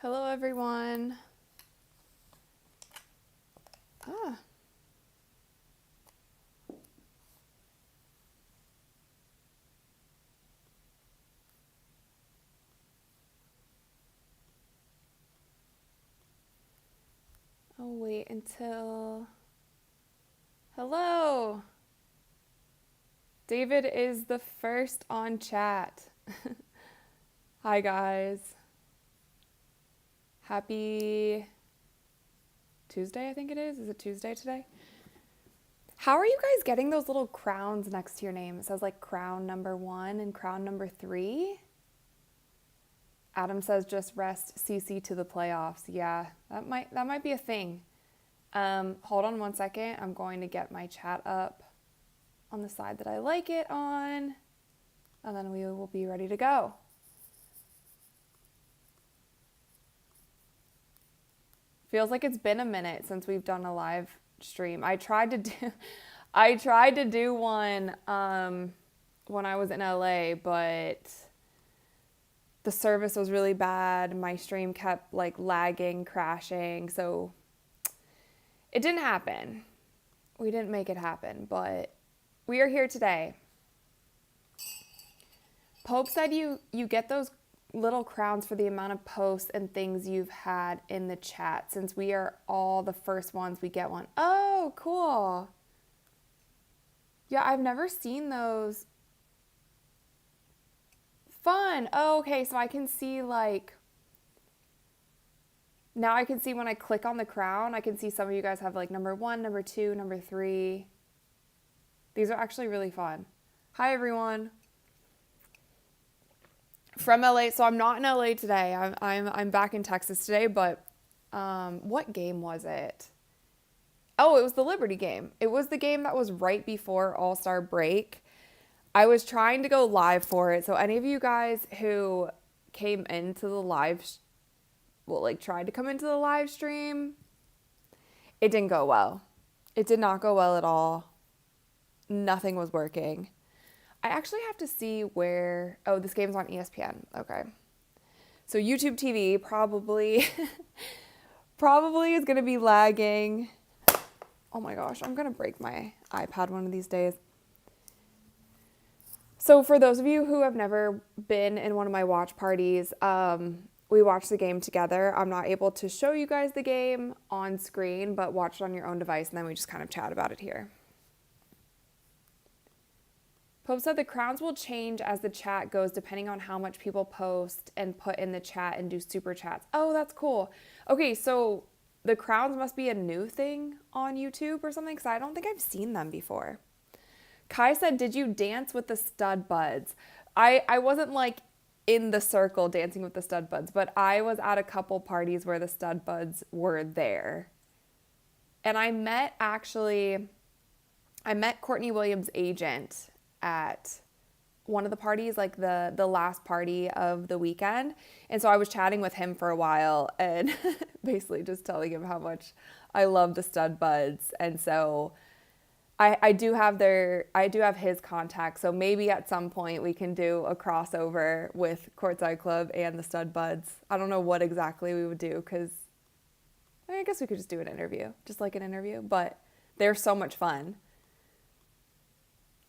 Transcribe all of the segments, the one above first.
Hello, everyone. Ah. I'll wait until... Hello. David is the first on chat. Hi, guys. Happy Tuesday, I think it is. Is it Tuesday today? How are you guys getting those little crowns next to your name? It says like crown number 1 and crown number 3. Adam says just rest CC to the playoffs. Yeah, that might be a thing. Hold on one second. I'm going to get my chat up on the side that I like it on, and then we will be ready to go. Feels like it's been a minute since we've done a live stream. I tried to do one when I was in LA, but the service was really bad. My stream kept like lagging, crashing, so it didn't happen. We didn't make it happen, but we are here today. Pope said you get those little crowns for the amount of posts and things you've had in the chat. Since we are all the first ones, we get one. Oh, cool. Yeah, I've never seen those. Fun. Oh, okay, so I can see like... Now I can see when I click on the crown, I can see some of you guys have like number 1, number 2, number 3. These are actually really fun. Hi, everyone. From LA, so I'm not in LA today. I'm back in Texas today, but what game was it? Oh, it was the Liberty game. It was the game that was right before All-Star break. I was trying to go live for it. So any of you guys who came into the tried to come into the live stream, it didn't go well. It did not go well at all. Nothing was working. I actually have to see where... Oh, this game's on ESPN. Okay. So YouTube TV probably is going to be lagging. Oh my gosh, I'm going to break my iPad one of these days. So for those of you who have never been in one of my watch parties, we watch the game together. I'm not able to show you guys the game on screen, but watch it on your own device, and then we just kind of chat about it here. Pope said the crowns will change as the chat goes depending on how much people post and put in the chat and do super chats. Oh, that's cool. Okay, so the crowns must be a new thing on YouTube or something, because I don't think I've seen them before. Kai said, did you dance with the stud buds? I wasn't like in the circle dancing with the stud buds, but I was at a couple parties where the stud buds were there. And I met Courtney Williams' agent at one of the parties, like the last party of the weekend. And so I was chatting with him for a while and basically just telling him how much I love the stud buds. And so I do have his contact. So maybe at some point we can do a crossover with Courtside Club and the stud buds. I don't know what exactly we would do, because I guess we could just do an interview, just like an interview, but they're so much fun.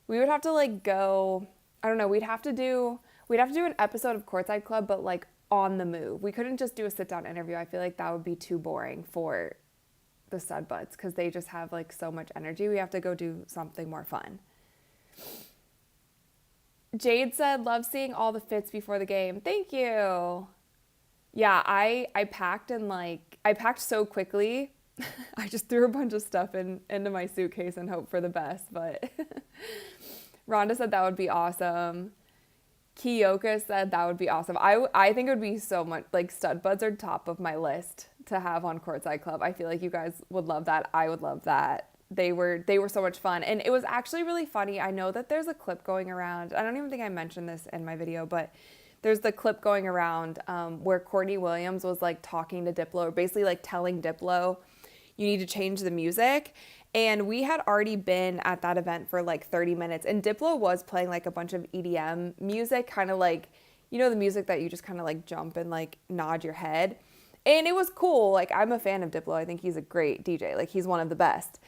We would have to like go, I don't know, we'd have to do an episode of Courtside Club, but like on the move. We couldn't just do a sit down interview. I feel like that would be too boring for the stud buds, because they just have like so much energy. We have to go do something more fun. Jade said, love seeing all the fits before the game. Thank you. Yeah, I packed so quickly. I just threw a bunch of stuff into my suitcase and hoped for the best, but Rhonda said that would be awesome. Kiyoka said that would be awesome. I think it would be so much, like stud buds are top of my list to have on Courtside Club. I feel like you guys would love that. I would love that. They were so much fun, and it was actually really funny. I know that there's a clip going around. I don't even think I mentioned this in my video, but there's the clip going around where Courtney Williams was like talking to Diplo, or basically like telling Diplo, you need to change the music. And we had already been at that event for like 30 minutes. And Diplo was playing like a bunch of EDM music, kind of like, you know, the music that you just kind of like jump and like nod your head. And it was cool. Like, I'm a fan of Diplo. I think he's a great DJ. Like, he's one of the best.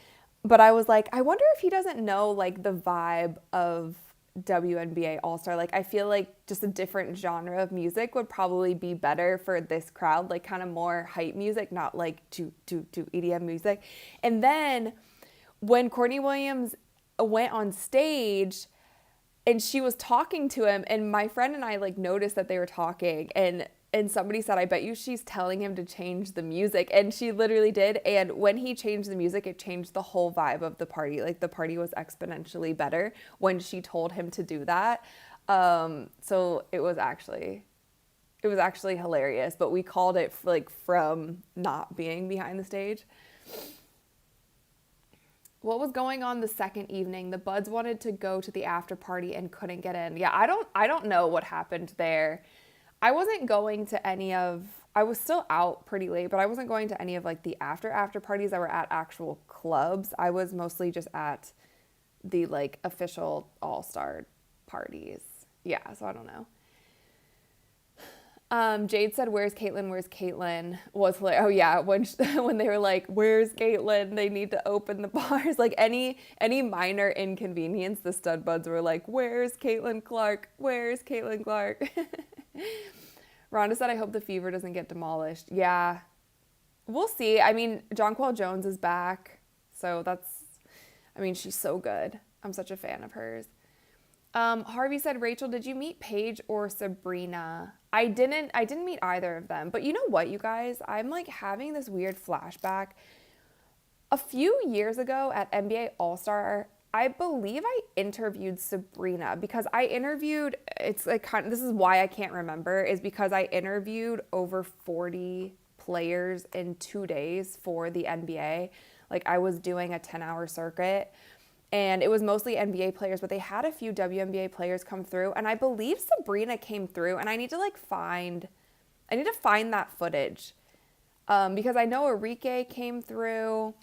But I was like, I wonder if he doesn't know, like, the vibe of WNBA All-Star. Like, I feel like just a different genre of music would probably be better for this crowd. Like, kind of more hype music, not like to EDM music. And then when Courtney Williams went on stage and she was talking to him, and my friend and I like noticed that they were talking, and somebody said, I bet you she's telling him to change the music. And she literally did. And when he changed the music, it changed the whole vibe of the party. Like, the party was exponentially better when she told him to do that. So it was actually hilarious, but we called it like from not being behind the stage. What was going on the second evening? The Buds wanted to go to the after party and couldn't get in. Yeah, I don't know what happened there. I wasn't going to any of, I was still out pretty late, but I wasn't going to any of like the after parties that were at actual clubs. I was mostly just at the like official all-star parties. Yeah, so I don't know. Jade said, "Where's Caitlin? Where's Caitlin?" Was hilarious. Oh yeah, when they were like, "Where's Caitlin?" They need to open the bars. Like any minor inconvenience, the stud buds were like, "Where's Caitlin Clark? Where's Caitlin Clark?" Rhonda said, "I hope the Fever doesn't get demolished." Yeah, we'll see. I mean, Jonquel Jones is back, so she's so good. I'm such a fan of hers. Harvey said, "Rachel, did you meet Paige or Sabrina?" I didn't meet either of them. But you know what, you guys? I'm like having this weird flashback. A few years ago at NBA All-Star, I believe I interviewed Sabrina because it's like this is why I can't remember, is because I interviewed over 40 players in 2 days for the NBA. Like, I was doing a 10-hour circuit. And it was mostly NBA players, but they had a few WNBA players come through. And I believe Sabrina came through. And I need to find that footage. Because I know Enrique came through.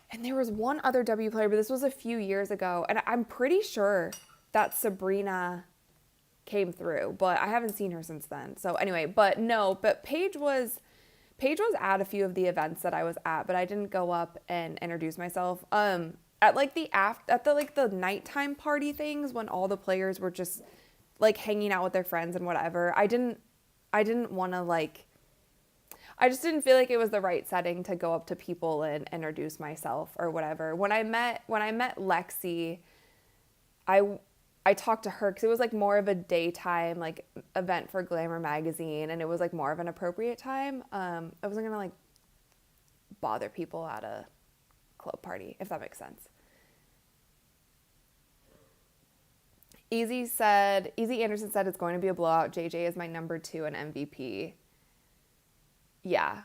And there was one other W player, but this was a few years ago. And I'm pretty sure that Sabrina came through. But I haven't seen her since then. So anyway, but Paige was at a few of the events that I was at. But I didn't go up and introduce myself. At the nighttime party things when all the players were just like hanging out with their friends and whatever, I didn't want to I just didn't feel like it was the right setting to go up to people and introduce myself or whatever. When I met Lexi, I talked to her because it was like more of a daytime like event for Glamour magazine, and it was like more of an appropriate time. I wasn't gonna bother people at a club party, if that makes sense. Easy Anderson said it's going to be a blowout. JJ is my number 2 and MVP. Yeah.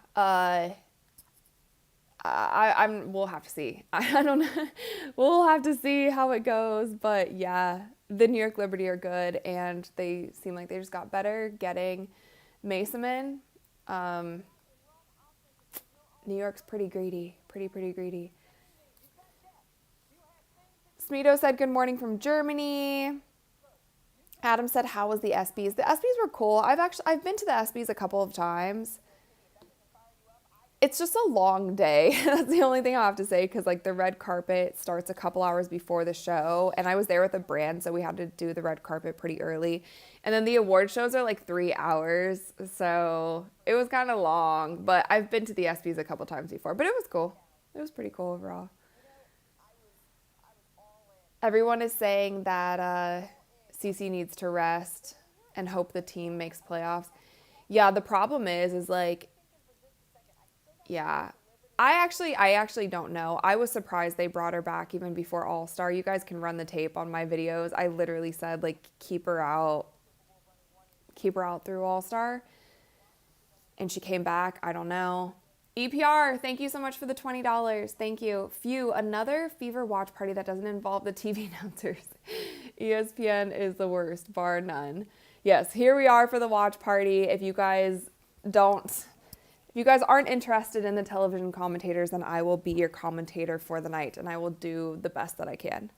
We'll have to see. I don't know. We'll have to see how it goes. But yeah, the New York Liberty are good, and they seem like they just got better getting Mason in. New York's pretty greedy. Pretty greedy. Smeeto said, "Good morning from Germany." Adam said, "How was the ESPYs?" The ESPYs were cool. I've been to the ESPYs a couple of times. It's just a long day. That's the only thing I'll have to say, because the red carpet starts a couple hours before the show, and I was there with a brand, so we had to do the red carpet pretty early. And then the award shows are 3 hours, so it was kind of long. But I've been to the ESPYs a couple times before, but it was cool. It was pretty cool overall. Everyone is saying that Cece needs to rest and hope the team makes playoffs. Yeah, the problem is yeah. I actually don't know. I was surprised they brought her back even before All-Star. You guys can run the tape on my videos. I literally said keep her out through All-Star. And she came back. I don't know. EPR, thank you so much for the $20. Thank you. Phew, another Fever watch party that doesn't involve the TV announcers. ESPN is the worst, bar none. Yes, here we are for the watch party. If you guys aren't interested in the television commentators, then I will be your commentator for the night, and I will do the best that I can.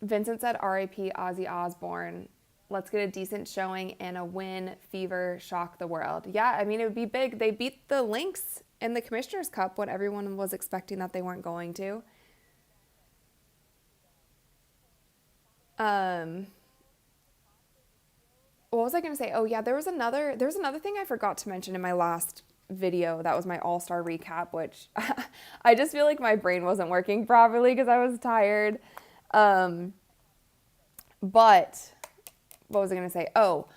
Vincent said, "R.I.P. Ozzy Osbourne." Let's get a decent showing and a win. Fever, shock the world. Yeah, I mean, it would be big. They beat the Lynx in the Commissioner's Cup when everyone was expecting that they weren't going to. Um, what was I going to say? Oh yeah, there was another thing I forgot to mention in my last video. That was my all-star recap, which I just feel like my brain wasn't working properly because I was tired. Um, but what was I going to say? Oh,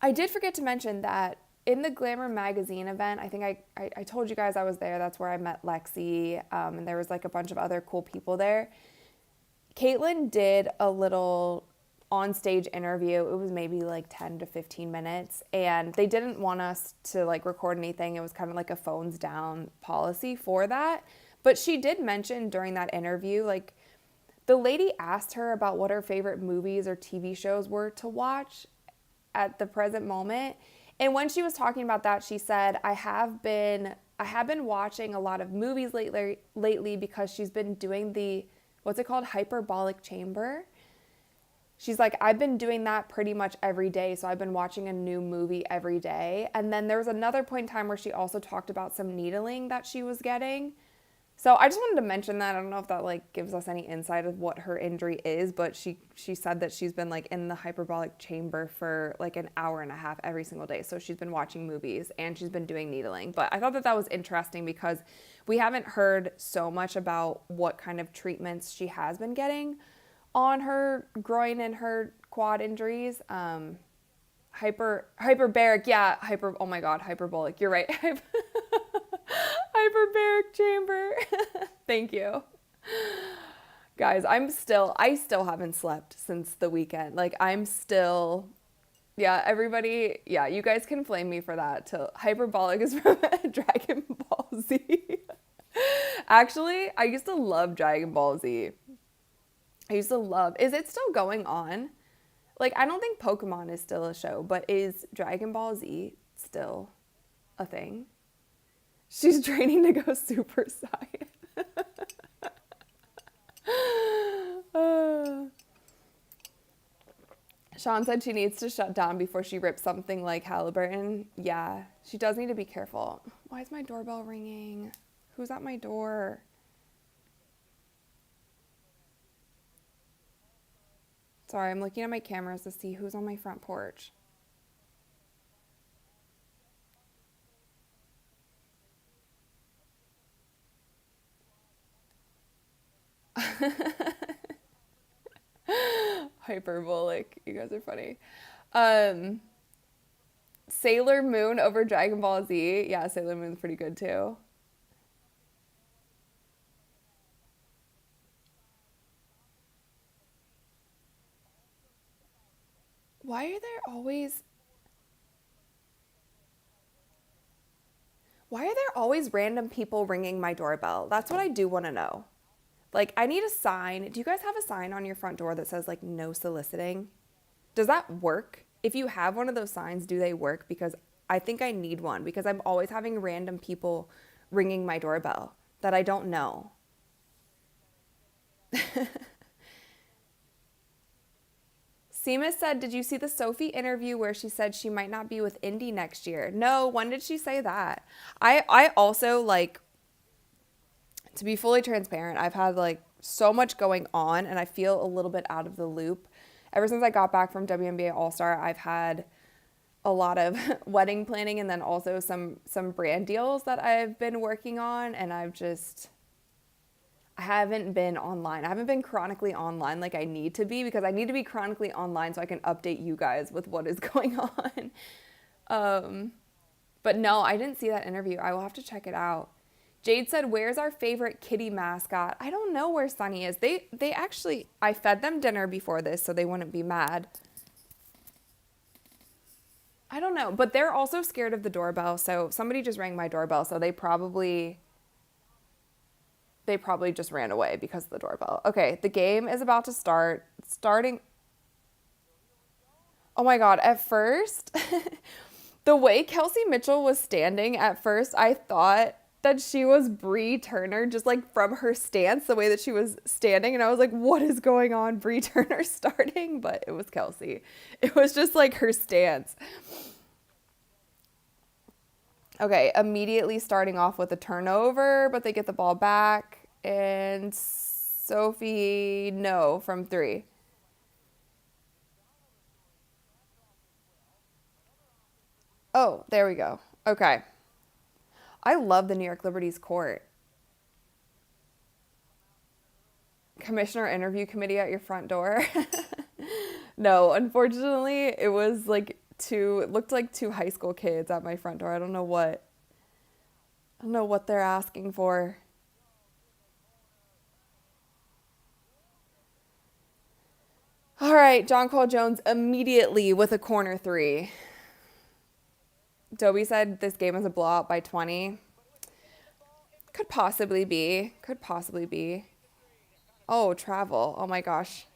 I did forget to mention that in the Glamour magazine event, I think I told you guys I was there. That's where I met Lexi, and there was like a bunch of other cool people there. Caitlin did a little on-stage interview. It was maybe like 10 to 15 minutes, and they didn't want us to like record anything. It was kind of like a phones down policy for that. But she did mention during that interview, like the lady asked her about what her favorite movies or TV shows were to watch at the present moment. And when she was talking about that, she said, I have been watching a lot of movies lately because she's been doing the, what's it called? Hyperbolic chamber. She's like, I've been doing that pretty much every day. So I've been watching a new movie every day. And then there was another point in time where she also talked about some needling that she was getting. So I just wanted to mention that. I don't know if that like gives us any insight of what her injury is, but she said that she's been like in the hyperbolic chamber for like an hour and a half every single day. So she's been watching movies and she's been doing needling. But I thought that was interesting because we haven't heard so much about what kind of treatments she has been getting on her groin and her quad injuries. Hyperbaric, yeah, oh my God, hyperbolic. You're right. Hyperbaric chamber. Thank you. Guys, I still haven't slept since the weekend. Like yeah, everybody, yeah, you guys can flame me for that. Hyperbolic is from Dragon Ball Z. Actually, I used to love Dragon Ball Z. Is it still going on? Like, I don't think Pokemon is still a show, but is Dragon Ball Z still a thing? She's training to go Super Saiyan. Sean said she needs to shut down before she rips something like Halliburton. Yeah, she does need to be careful. Why is my doorbell ringing? Who's at my door? Sorry, I'm looking at my cameras to see who's on my front porch. Hyperbolic. You guys are funny. Um, Sailor Moon over Dragon Ball Z. Yeah, Sailor Moon's pretty good too. Why are there always why are there always random people ringing my doorbell? That's what I do want to know. Like, I need a sign. Do you guys have a sign on your front door that says like no soliciting? Does that work? If you have one of those signs, do they work? Because I think I need one because I'm always having random people ringing my doorbell that I don't know. Seema said, did you see the Sophie interview where she said she might not be with Indy next year? No, when did she say that? I also like, to be fully transparent, I've had like so much going on and I feel a little bit out of the loop. Ever since I got back from WNBA All-Star, I've had a lot of wedding planning and then also some brand deals that I've been working on, and I haven't been online. I haven't been chronically online like I need to be because I need to be chronically online so I can update you guys with what is going on. Um, but no, I didn't see that interview. I will have to check it out. Jade said, where's our favorite kitty mascot? I don't know where Sunny is. They actually, I fed them dinner before this so they wouldn't be mad. I don't know, but they're also scared of the doorbell. So somebody just rang my doorbell. So they probably just ran away because of the doorbell. Okay, the game is about to start. Starting. Oh my God, at first, the way Kelsey Mitchell was standing, at first I thought that she was Bree Turner, just like from her stance, the way that she was standing. And I was like, what is going on? Bree Turner starting? But it was Kelsey. It was just like her stance. Okay, immediately starting off with a turnover, but they get the ball back. And Sophie, no, from three. Oh, there we go. Okay. I love the New York Liberty's court. Commissioner interview committee at your front door. No, unfortunately, it was like it looked like two high school kids at my front door. I don't know what they're asking for. All right, John Cole Jones immediately with a corner three. Dobie said this game is a blowout by 20. Could possibly be. Could possibly be. Oh, travel. Oh my gosh.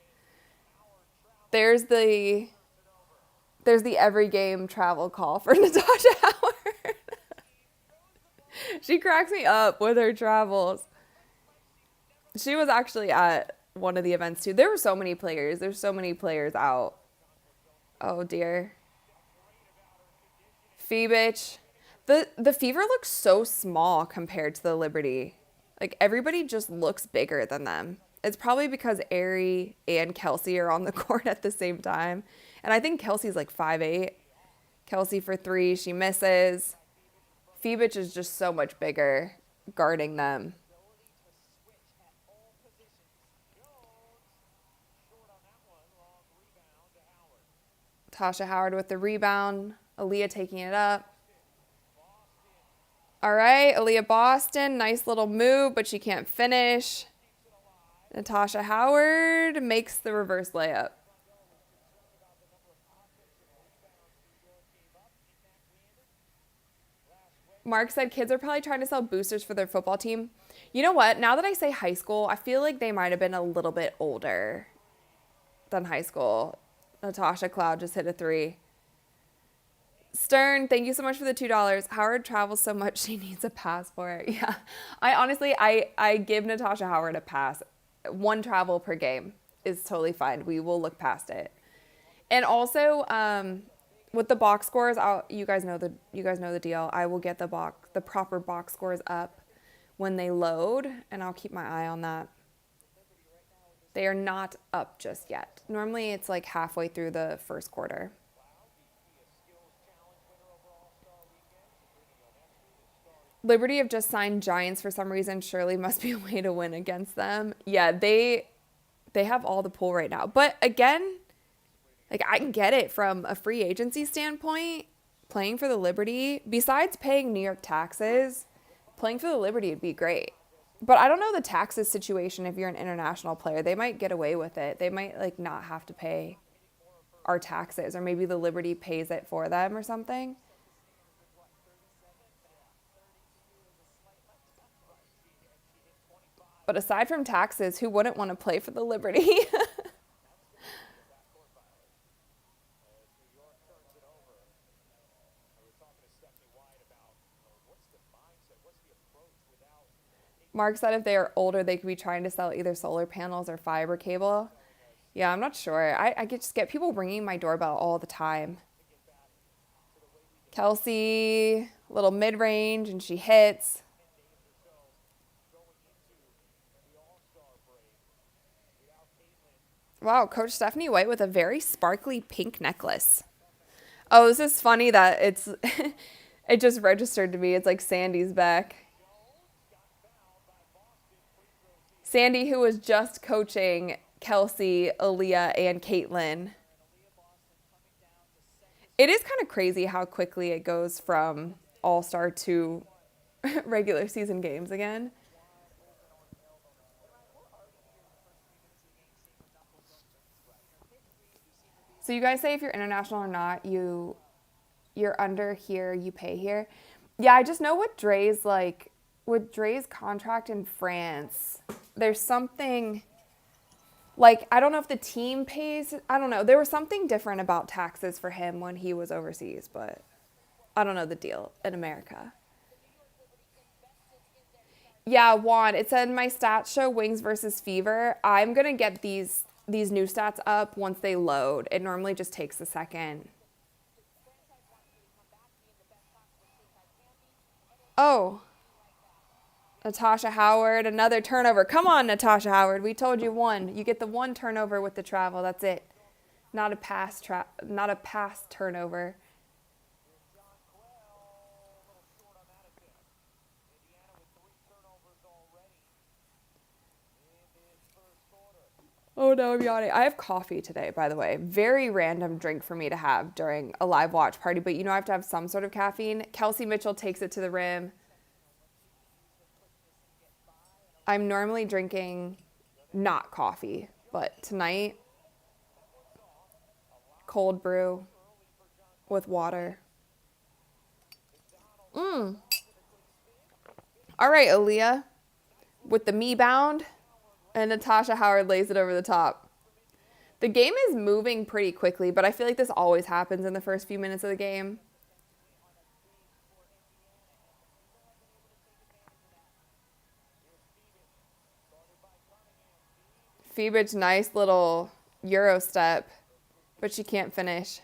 There's the there's the every game travel call for Natasha Howard. She cracks me up with her travels. She was actually at one of the events too. There were so many players. There's so many players out. Oh dear. Phoebich. The Fever looks so small compared to the Liberty. Like everybody just looks bigger than them. It's probably because Ari and Kelsey are on the court at the same time. And I think Kelsey's like 5'8". Kelsey for three, she misses. Phoebich is just so much bigger guarding them. Tasha Howard with the rebound. Aaliyah taking it up. All right, Aaliyah Boston, nice little move, but she can't finish. Natasha Howard makes the reverse layup. Mark said kids are probably trying to sell boosters for their football team. You know what? Now that I say high school, I feel like they might have been a little bit older than high school. Natasha Cloud just hit a three. Stern, thank you so much for the $2. Howard travels so much she needs a passport. Yeah, I give Natasha Howard a pass. One travel per game is totally fine. We will look past it. And also, with the box scores, you guys know the deal. I will get the proper box scores up when they load, and I'll keep my eye on that. They are not up just yet. Normally, it's like halfway through the first quarter. Liberty have just signed Giants for some reason. Surely must be a way to win against them. Yeah, they have all the pull right now. But again, like I can get it from a free agency standpoint. Playing for the Liberty, besides paying New York taxes, playing for the Liberty would be great. But I don't know the taxes situation if you're an international player. They might get away with it. They might like not have to pay our taxes, or maybe the Liberty pays it for them or something. But aside from taxes, who wouldn't want to play for the Liberty? Mark said if they are older, they could be trying to sell either solar panels or fiber cable. Yeah, I'm not sure. I could just get people ringing my doorbell all the time. Kelsey, little mid-range, and she hits. Wow, Coach Stephanie White with a very sparkly pink necklace. Oh, this is funny that it just registered to me. It's like Sandy's back. Sandy, who was just coaching Kelsey, Aaliyah, and Caitlin. It is kind of crazy how quickly it goes from All-Star to regular season games again. So you guys say if you're international or not, you're under here, you pay here. Yeah, I just know what Dre's like. With Dre's contract in France, there's something like, I don't know if the team pays. I don't know. There was something different about taxes for him when he was overseas, but I don't know the deal in America. Yeah, Juan, it said my stats show Wings versus Fever. I'm going to get these new stats up once they load. It normally just takes a second. Oh, Natasha Howard, another turnover. Come on, Natasha Howard. We told you one. You get the one turnover with the travel. That's it. Not a pass turnover. Oh no, I'm yawning. I have coffee today, by the way. Very random drink for me to have during a live watch party, but you know I have to have some sort of caffeine. Kelsey Mitchell takes it to the rim. I'm normally drinking not coffee, but tonight, cold brew with water. All right, Aaliyah, with the me bound, and Natasha Howard lays it over the top. The game is moving pretty quickly, but I feel like this always happens in the first few minutes of the game. Phoebus, nice little Euro step, but she can't finish.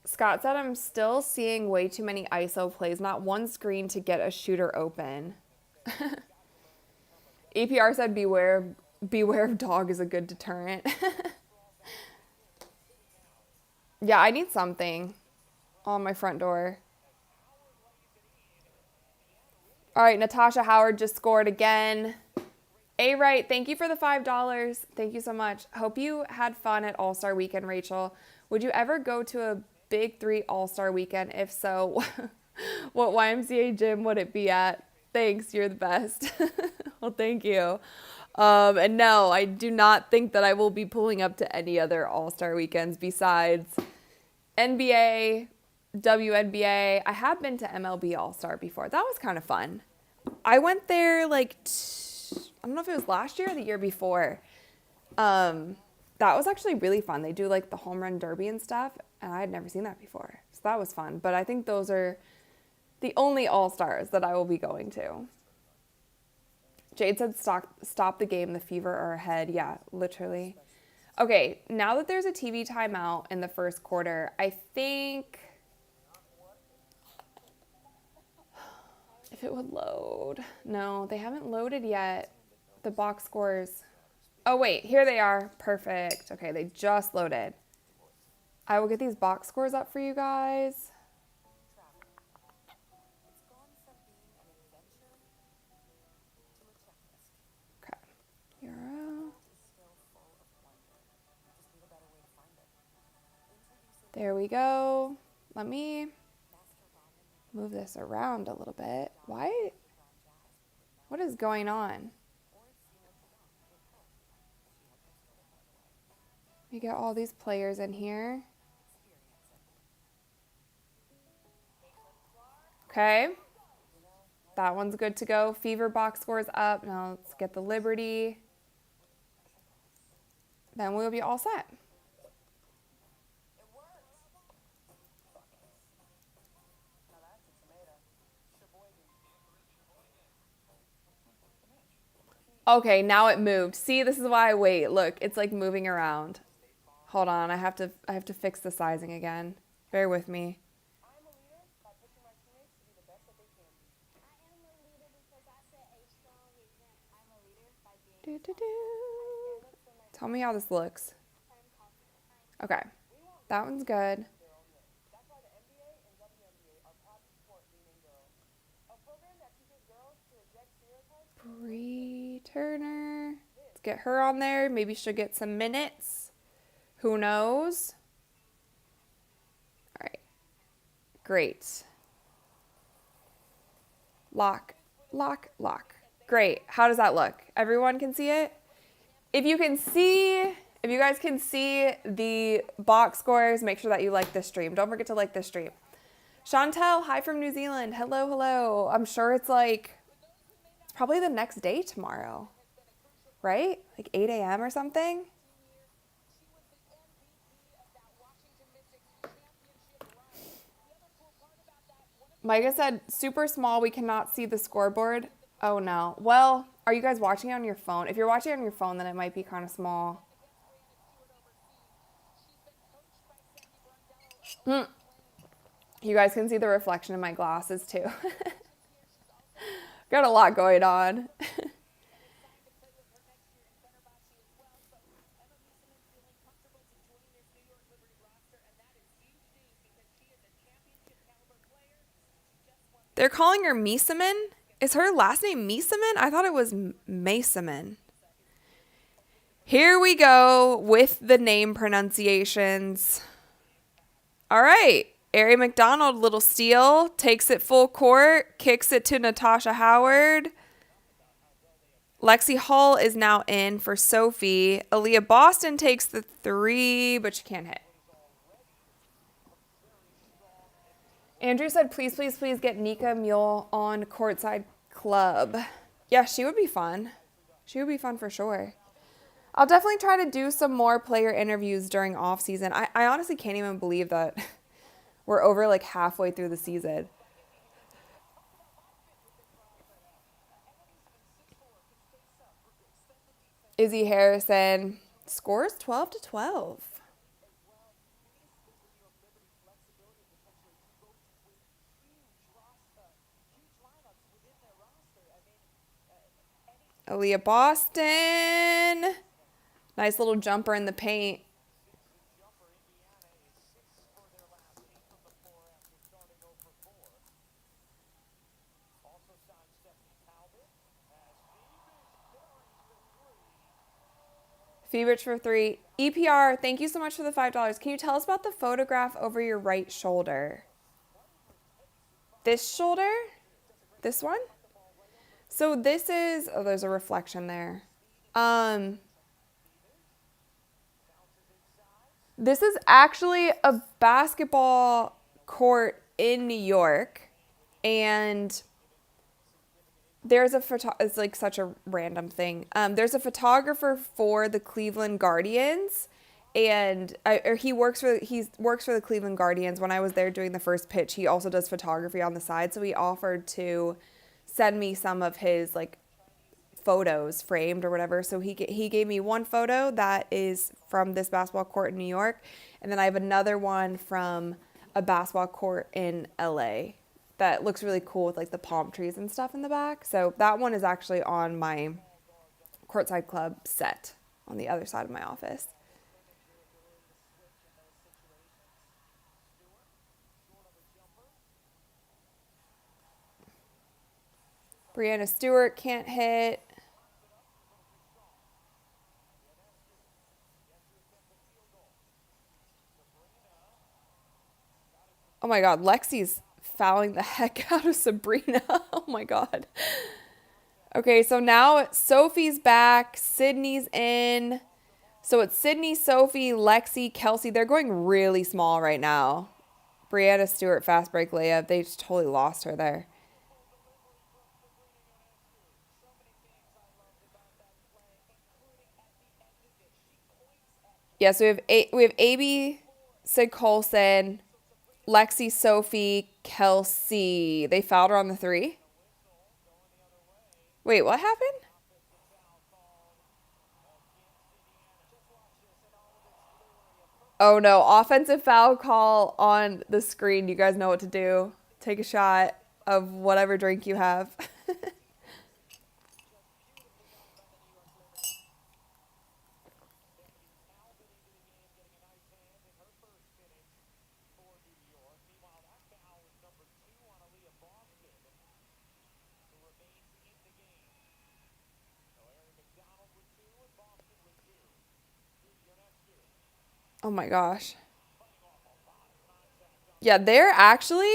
Scott said I'm still seeing way too many ISO plays, not one screen to get a shooter open. APR said beware of dog is a good deterrent. Yeah, I need something on my front door. All right, Natasha Howard just scored again. A-Right, thank you for the $5. Thank you so much. Hope you had fun at All-Star Weekend, Rachel. Would you ever go to a Big Three All-Star Weekend? If so, what YMCA gym would it be at? Thanks, you're the best. Well, thank you. And no, I do not think that I will be pulling up to any other All-Star Weekends besides NBA, WNBA. I have been to MLB All-Star before. That was kind of fun. I went there like, I don't know if it was last year or the year before. That was actually really fun. They do like the home run derby and stuff, and I had never seen that before. So that was fun. But I think those are the only All-Stars that I will be going to. Jade said stop the game. The Fever are ahead. Yeah, literally. Okay, now that there's a TV timeout in the first quarter, I think if it would load. No, they haven't loaded yet. The box scores. Oh, wait, here they are. Perfect. Okay, they just loaded. I will get these box scores up for you guys. Okay. Euro. There we go. Let me move this around a little bit. Why? What is going on? We get all these players in here. Okay. That one's good to go. Fever box scores up. Now let's get the Liberty. Then we'll be all set. Okay, now it moved. See, this is why I wait. Look, it's like moving around. Hold on, I have to fix the sizing again. Bear with me. Do, do, do. Tell me how this looks. Okay, that one's good. Bree Turner. Let's get her on there. Maybe she'll get some minutes. Who knows? All right. Great. Lock, lock, lock. Great. How does that look? Everyone can see it? If you guys can see the box scores, make sure that you like this stream. Don't forget to like this stream. Chantel, hi from New Zealand. Hello, hello. I'm sure it's probably the next day tomorrow, right? Like 8 a.m. or something. Micah said, super small, we cannot see the scoreboard. Oh no. Well, are you guys watching it on your phone? If you're watching it on your phone, then it might be kind of small. You guys can see the reflection in my glasses too. Got a lot going on. They're calling her Misaman. Is her last name Misaman? I thought it was Masaman. Here we go with the name pronunciations. All right. Ari McDonald, little steal, takes it full court, kicks it to Natasha Howard. Lexi Hall is now in for Sophie. Aaliyah Boston takes the three, but she can't hit. Andrew said, please, please, please get Nika Mule on Courtside Club. Yeah, she would be fun. She would be fun for sure. I'll definitely try to do some more player interviews during off season. I honestly can't even believe that we're over like halfway through the season. Izzy Harrison scores 12-12. Aaliyah Boston. Nice little jumper in the paint. Feebridge for three. EPR, thank you so much for the $5. Can you tell us about the photograph over your right shoulder? This shoulder? This one? So this is, oh, there's a reflection there. This is actually a basketball court in New York, and there's a it's like such a random thing. There's a photographer for the Cleveland Guardians, and he works for the Cleveland Guardians. When I was there doing the first pitch, he also does photography on the side, so he offered to send me some of his like photos framed or whatever. So he gave me one photo that is from this basketball court in New York, and then I have another one from a basketball court in LA that looks really cool with like the palm trees and stuff in the back. So that one is actually on my Courtside Club set on the other side of my office. Brianna Stewart can't hit. Oh my God, Lexi's fouling the heck out of Sabrina. Oh my God. Okay, so now Sophie's back. Sydney's in. So it's Sydney, Sophie, Lexi, Kelsey. They're going really small right now. Brianna Stewart, fast break layup. They just totally lost her there. Yeah, so we have AB, Sid Colson, Lexi, Sophie, Kelsey. They fouled her on the three. Wait, what happened? Oh no, offensive foul call on the screen. You guys know what to do. Take a shot of whatever drink you have. Oh my gosh. Yeah, they're actually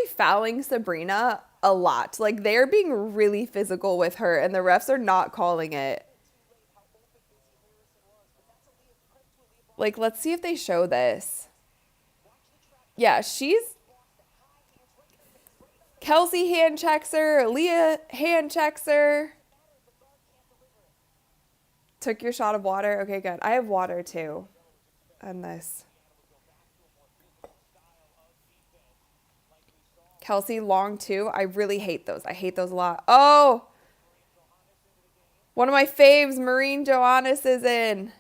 fouling Sabrina a lot. Like they're being really physical with her and the refs are not calling it. Like let's see if they show this. Yeah, Kelsey hand checks her. Leah hand checks her. Took your shot of water? Okay, good. I have water too. And this. Kelsey, long two. I really hate those. I hate those a lot. Oh! One of my faves, Marine Johannes, is in.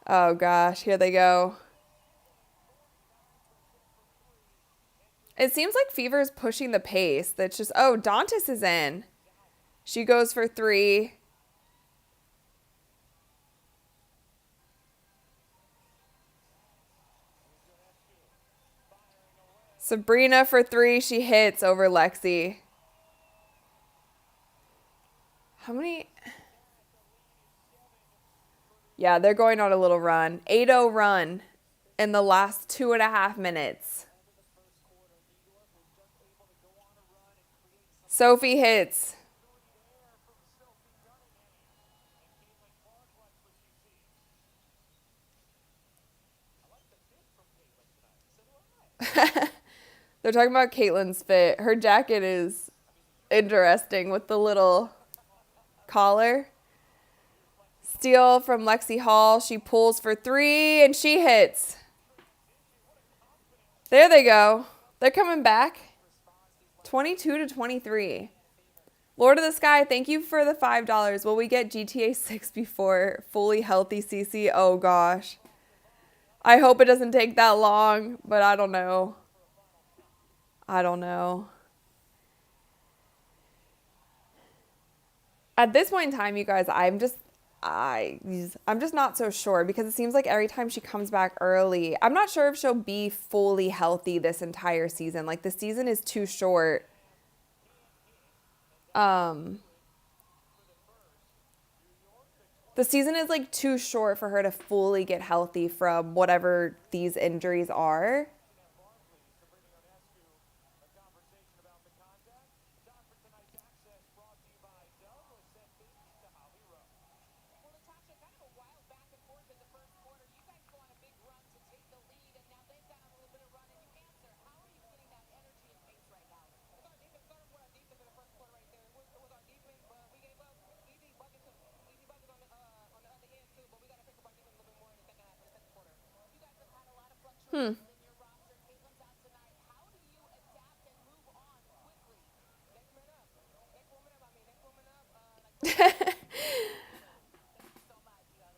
Oh gosh, here they go. It seems like Fever is pushing the pace. That's just, oh, Dantas is in. She goes for three. Sabrina for three. She hits over Lexi. How many? Yeah, they're going on a little run. 8-0 run in the last 2.5 minutes. Sophie hits. They're talking about Caitlin's fit. Her jacket is interesting with the little collar. Steal from Lexi Hall. She pulls for three and she hits. There they go. They're coming back. 22-23. Lord of the Sky, thank you for the $5. Will we get GTA 6 before fully healthy CC? Oh gosh. I hope it doesn't take that long, but I don't know. I don't know. At this point in time, you guys, I'm just not so sure because it seems like every time she comes back early, I'm not sure if she'll be fully healthy this entire season. Like the season is too short. The season is like too short for her to fully get healthy from whatever these injuries are.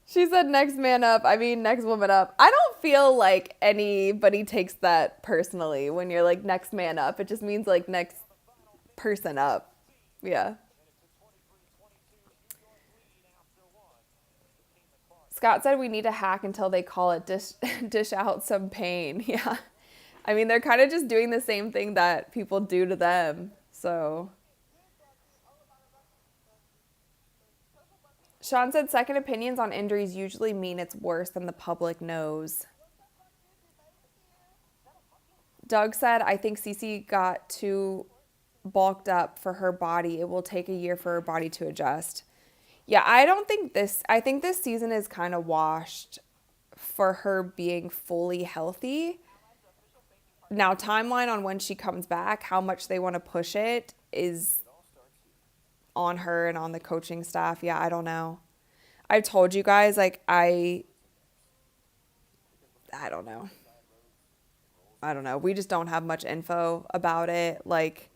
She said next man up. I mean, next woman up. I don't feel like anybody takes that personally when you're like next man up. It just means like next person up. Yeah. Scott said we need to hack until they call it dish out some pain. Yeah. I mean, they're kind of just doing the same thing that people do to them. So Sean said second opinions on injuries usually mean it's worse than the public knows. Doug said, I think Cece got too bulked up for her body. It will take a year for her body to adjust. Yeah, I think this season is kind of washed for her being fully healthy. Now, timeline on when she comes back, how much they want to push it is on her and on the coaching staff. Yeah, I don't know. I've told you guys, like, I don't know. I don't know. We just don't have much info about it. Like,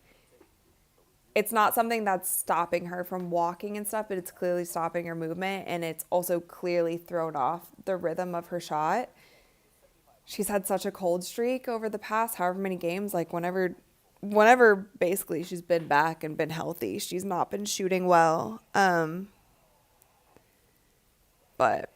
it's not something that's stopping her from walking and stuff, but it's clearly stopping her movement, and it's also clearly thrown off the rhythm of her shot. She's had such a cold streak over the past however many games, like whenever basically she's been back and been healthy, she's not been shooting well. But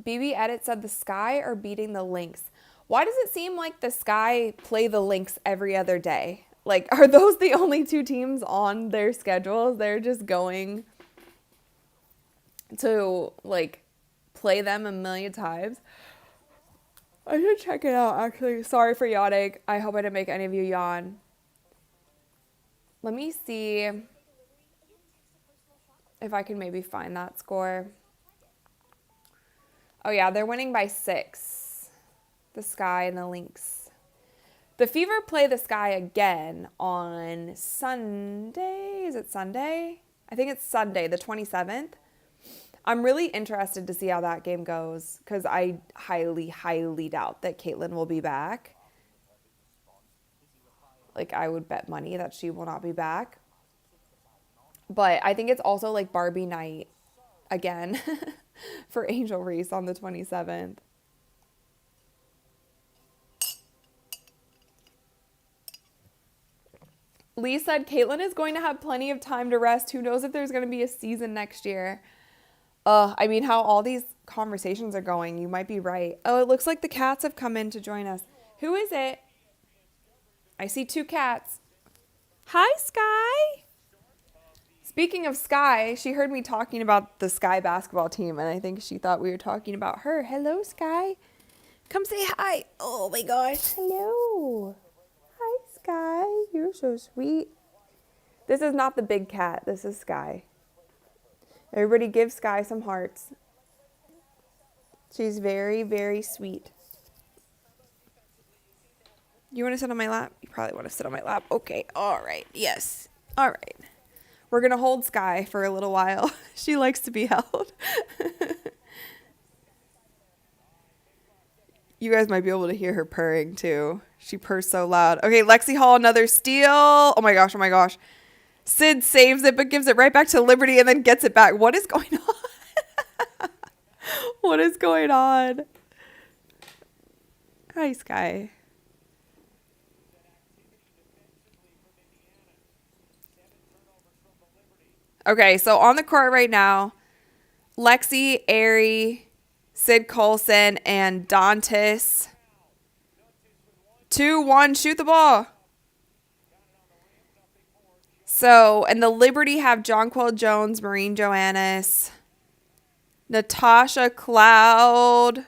BB Edit said the Sky are beating the Lynx. Why does it seem like the Sky play the Lynx every other day? Like, are those the only two teams on their schedules? They're just going to, like, play them a million times. I should check it out, actually. Sorry for yawning. I hope I didn't make any of you yawn. Let me see if I can maybe find that score. Oh, yeah, they're winning by 6. The Sky and the Lynx. The Fever play the Sky again on Sunday. Is it Sunday? I think it's Sunday, the 27th. I'm really interested to see how that game goes because I highly, highly doubt that Caitlin will be back. Like, I would bet money that she will not be back. But I think it's also like Barbie night again for Angel Reese on the 27th. Lee said Caitlin is going to have plenty of time to rest. Who knows if there's going to be a season next year? I mean, how all these conversations are going, you might be right. Oh, it looks like the cats have come in to join us. Who is it? I see 2 cats. Hi, Sky. Speaking of Sky, she heard me talking about the Sky basketball team, and I think she thought we were talking about her. Hello, Sky. Come say hi. Oh, my gosh. Hello. Hi, Sky. You're so sweet. This is not the big cat. This is Sky. Everybody give Sky some hearts. She's very, very sweet. You want to sit on my lap? You probably want to sit on my lap. Okay. All right. Yes. All right. We're going to hold Sky for a little while. She likes to be held. You guys might be able to hear her purring too. She purrs so loud. Okay, Lexi Hall, another steal. Oh my gosh, oh my gosh. Sid saves it but gives it right back to Liberty and then gets it back. What is going on? What is going on? Hi, Sky. Okay, so on the court right now, Lexi, Aerie, Sid Colson, and Dantas. 2-1, shoot the ball. So, and the Liberty have Jonquel Jones, Maureen Joannis, Natasha Cloud.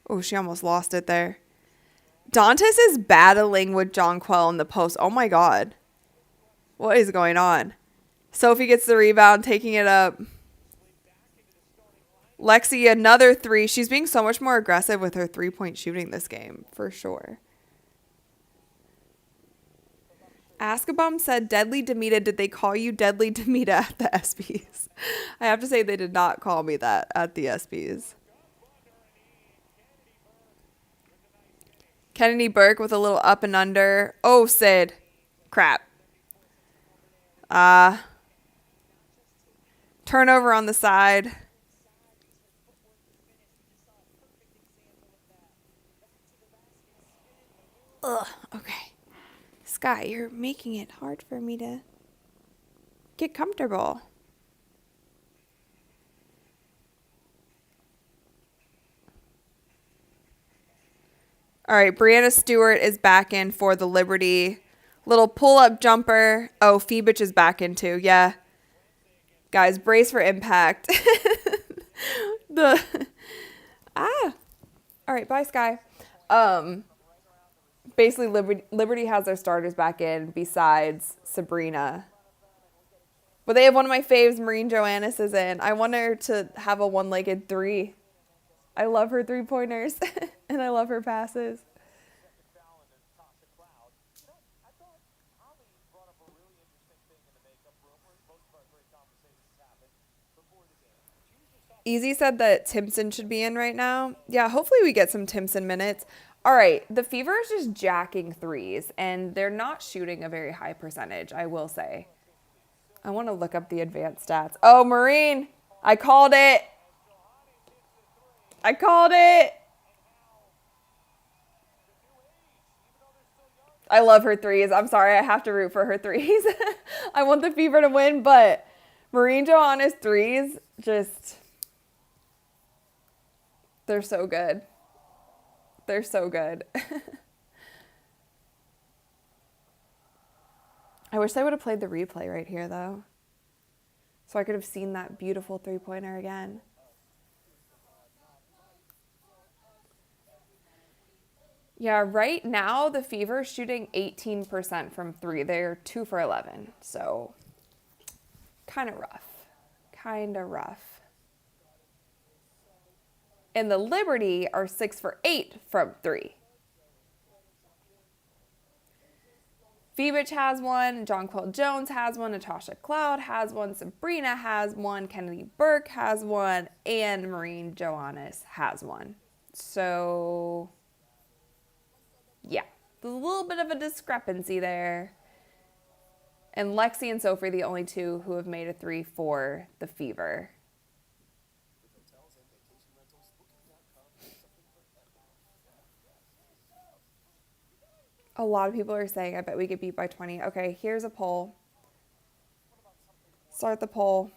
Oh, she almost lost it there. Dantas is battling with Jonquel in the post. Oh my God. What is going on? Sophie gets the rebound, taking it up. Lexi, another 3. She's being so much more aggressive with her 3-point shooting this game, for sure. Askabum said, Deadly Demita, did they call you Deadly Demita at the ESPYs? I have to say they did not call me that at the ESPYs. Kennedy Burke with a little up and under. Oh, Sid. Crap. Turnover on the side. Ugh, okay. Sky, you're making it hard for me to get comfortable. All right, Brianna Stewart is back in for the Liberty. Little pull-up jumper. Oh, Phoebich is back in too. Yeah. Guys, brace for impact. All right, bye, Sky. Basically, Liberty has their starters back in besides Sabrina. But they have one of my faves, Maureen Joannis, is in. I want her to have a one-legged 3. I love her 3-pointers, and I love her passes. Easy said that Timpson should be in right now. Yeah, hopefully we get some Timpson minutes. All right, the Fever is just jacking 3s, and they're not shooting a very high percentage, I will say. I want to look up the advanced stats. Oh, Maureen, I called it. I called it. I love her 3s. I'm sorry, I have to root for her 3s. I want the Fever to win, but Maureen Joannis 3s just... They're so good. They're so good. I wish they would have played the replay right here, though. So I could have seen that beautiful 3-pointer again. Yeah, right now the Fever is shooting 18% from 3. They're 2 for 11. So kind of rough. Kind of rough. And the Liberty are 6 for 8 from 3. Phoebich has one, Jonquel Jones has one, Natasha Cloud has one, Sabrina has one, Kennedy Burke has one, and Maureen Johannes has one. So, yeah, there's a little bit of a discrepancy there. And Lexi and Sophie are the only two who have made a 3 for the Fever. A lot of people are saying, I bet we get beat by 20. Okay, here's a poll. Start the poll.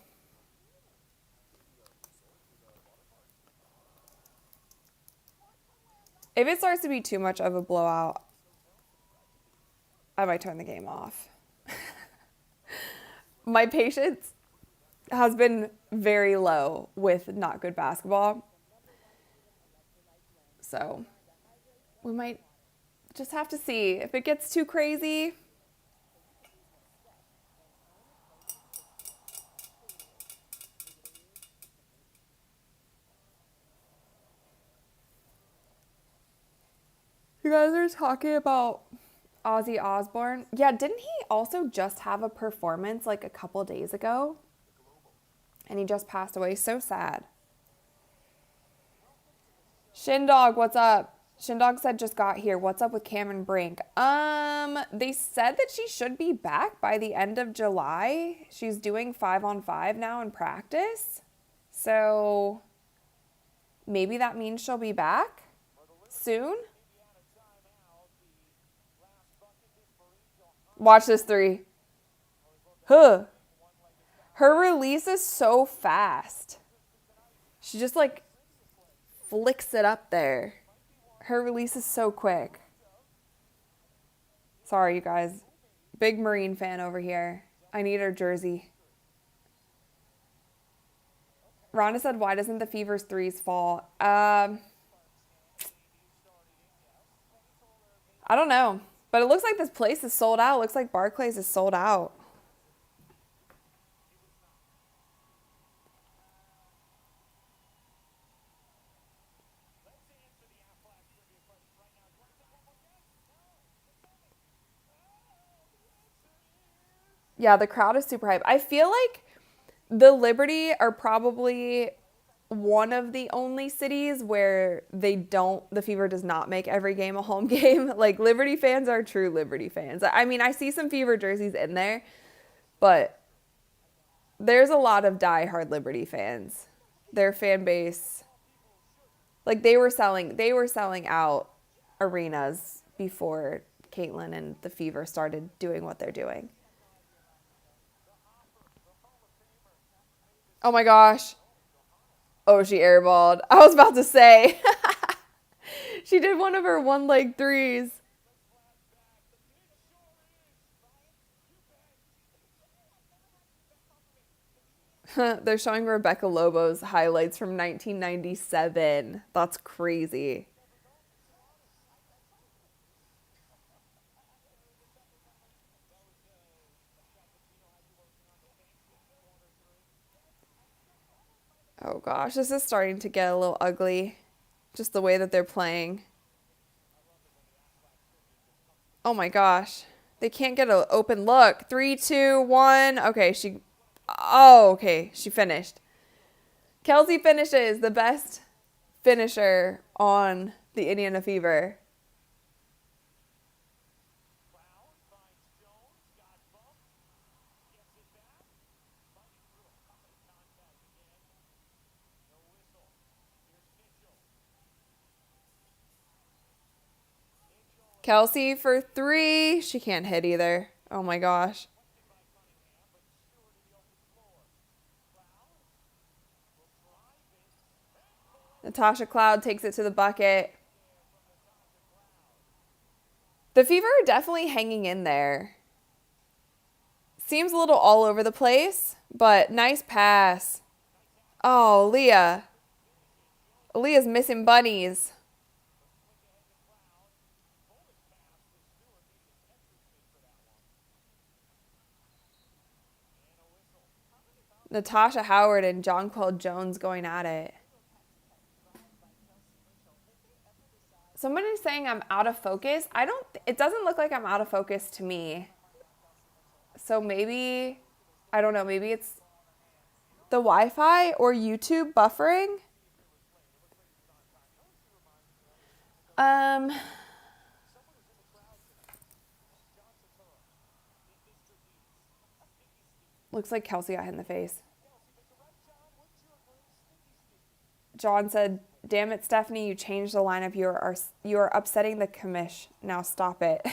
If it starts to be too much of a blowout, I might turn the game off. My patience has been very low with not good basketball. So we might just have to see. If it gets too crazy, you guys are talking about Ozzy Osbourne. Yeah, didn't he also just have a performance like a couple days ago? And he just passed away. So sad. Shindog, what's up? Shindog said just got here. What's up with Cameron Brink? They said that she should be back by the end of July. She's doing 5-on-5 now in practice. So maybe that means she'll be back soon. Watch this 3. Huh. Her release is so fast. She just like flicks it up there. Her release is so quick. Sorry, you guys. Big Marine fan over here. I need her jersey. Rhonda said, why doesn't the Fever's 3s fall? I don't know. But it looks like this place is sold out. It looks like Barclays is sold out. Yeah, the crowd is super hype. I feel like the Liberty are probably one of the only cities where the Fever does not make every game a home game. Like, Liberty fans are true Liberty fans. I mean, I see some Fever jerseys in there, but there's a lot of diehard Liberty fans. Their fan base, like, they were selling out arenas before Caitlin and the Fever started doing what they're doing. Oh my gosh. Oh, she airballed. I was about to say. She did one of her one-leg threes. They're showing Rebecca Lobo's highlights from 1997. That's crazy. Oh gosh, this is starting to get a little ugly. Just the way that they're playing. Oh my gosh. They can't get an open look. 3, 2, 1. Okay, okay, she finished. Kelsey finishes, the best finisher on the Indiana Fever. Kelsey for 3. She can't hit either. Oh my gosh. Natasha Cloud takes it to the bucket. The Fever are definitely hanging in there. Seems a little all over the place, but nice pass. Oh, Leah. Leah's missing bunnies. Natasha Howard and Jonquel Jones going at it. Somebody's saying I'm out of focus. It doesn't look like I'm out of focus to me. So maybe, I don't know, maybe it's the Wi-Fi or YouTube buffering. Um, Looks like Kelsey got hit in the face. John said, "Damn it, Stephanie, you changed the lineup. You are upsetting the commish. Now stop it."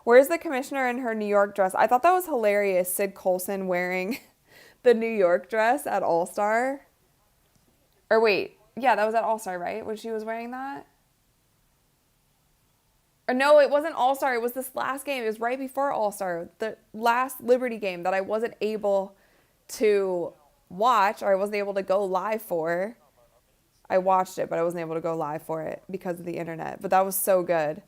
Where's the commissioner in her New York dress? I thought that was hilarious. Sid Colson wearing the New York dress at All-Star. Or wait, yeah, that was at All-Star, right? When she was wearing that? Or no, it wasn't All-Star. It was this last game. It was right before All-Star. The last Liberty game that I wasn't able to watch, or I wasn't able to go live for. I watched it, but I wasn't able to go live for it because of the internet. But that was so good.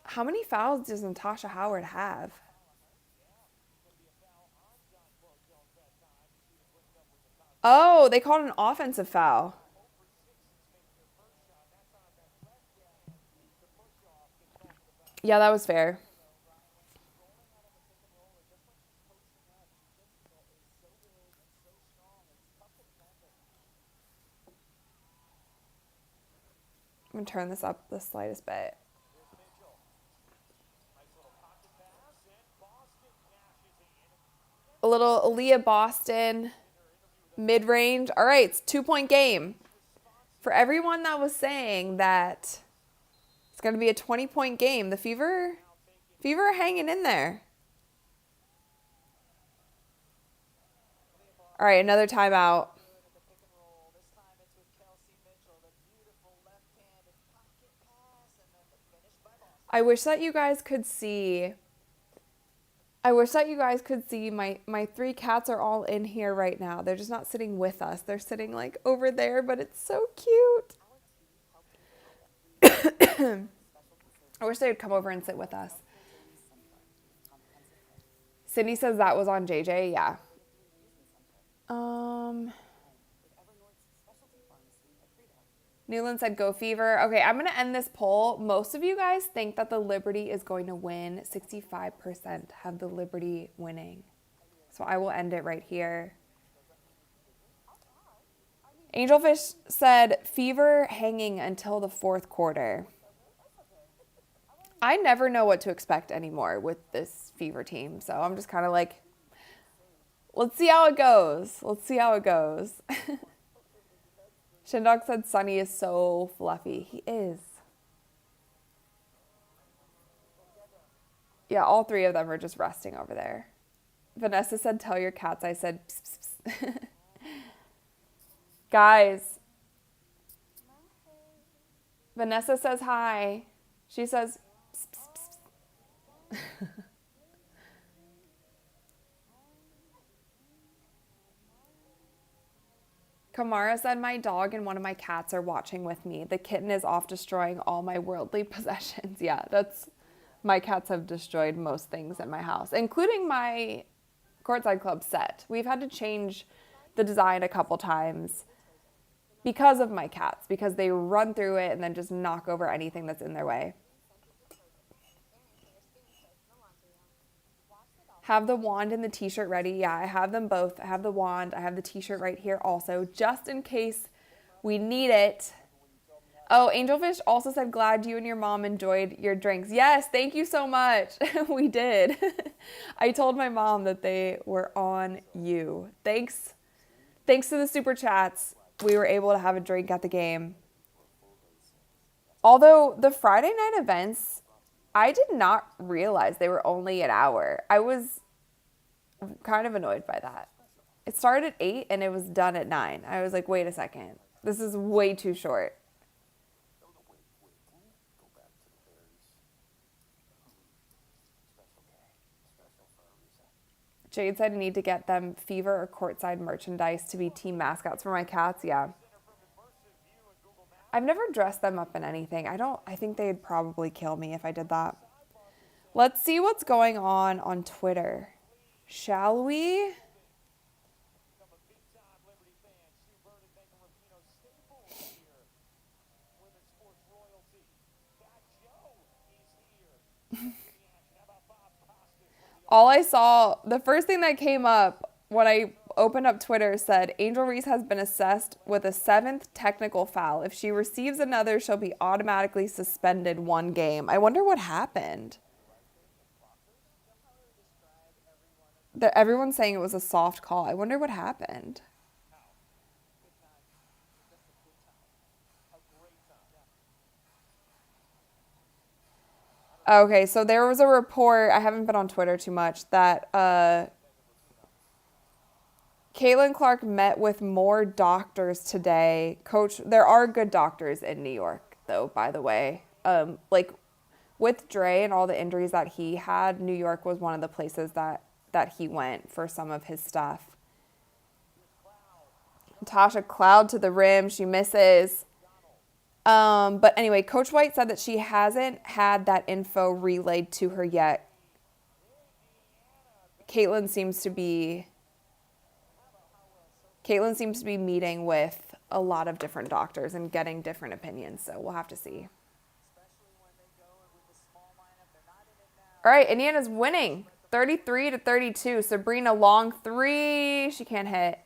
How many fouls does Natasha Howard have? Oh, they called an offensive foul. Yeah, that was fair. I'm going to turn this up the slightest bit. A little Aaliyah Boston mid-range. All right, it's 2-point game. For everyone that was saying that it's going to be a 20-point game, the Fever are hanging in there. All right, another timeout. I wish that you guys could see my three cats are all in here right now. They're just not sitting with us. They're sitting like over there, but it's so cute. I wish they would come over and sit with us. Cindy says that was on JJ. Yeah. Newland said go Fever. Okay, I'm going to end this poll. Most of you guys think that the Liberty is going to win. 65% have the Liberty winning. So I will end it right here. Angelfish said Fever hanging until the fourth quarter. I never know what to expect anymore with this Fever team. So I'm just kind of like, let's see how it goes. Let's see how it goes. Shindog said Sonny is so fluffy. He is. Yeah, all three of them are just resting over there. Vanessa said, tell your cats. I said, pss, pss, pss. Guys. Vanessa says hi. She says, pss, pss, pss. Kamara said, my dog and one of my cats are watching with me. The kitten is off destroying all my worldly possessions. Yeah, my cats have destroyed most things in my house, including my courtside club set. We've had to change the design a couple times because of my cats, because they run through it and then just knock over anything that's in their way. Have the wand and the t-shirt ready. Yeah, I have them both. I have the wand. I have the t-shirt right here also, just in case we need it. Oh, Angelfish also said, glad you and your mom enjoyed your drinks. Yes, thank you so much. We did. I told my mom that they were on you. Thanks to the super chats, we were able to have a drink at the game. Although the Friday night events, I did not realize they were only an hour. I was kind of annoyed by that. It started at 8 and it was done at 9. I was like, wait a second. This is way too short. Jade said I need to get them Fever or courtside merchandise to be team mascots for my cats. Yeah. I've never dressed them up in anything. I think they'd probably kill me if I did that. Let's see what's going on Twitter. Shall we? All I saw, the first thing that came up when I opened up Twitter said, Angel Reese has been assessed with a 7th technical foul. If she receives another, she'll be automatically suspended 1 game. I wonder what happened. Everyone's saying it was a soft call. I wonder what happened. Okay, so there was a report, I haven't been on Twitter too much, that Caitlin Clark met with more doctors today. Coach, there are good doctors in New York, though, by the way. Like, with Dre and all the injuries that he had, New York was one of the places that he went for some of his stuff. Tasha Cloud to the rim. She misses. But anyway, Coach White said that she hasn't had that info relayed to her yet. Caitlin seems to be meeting with a lot of different doctors and getting different opinions, so we'll have to see. All right, Indiana's winning 33-32. Sabrina long three. She can't hit.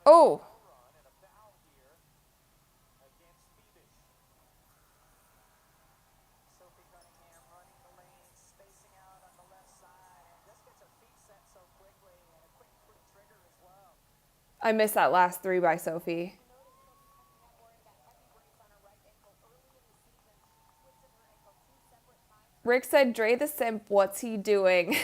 Oh. I missed that last three by Sophie. Rick said, Dre the Simp, what's he doing?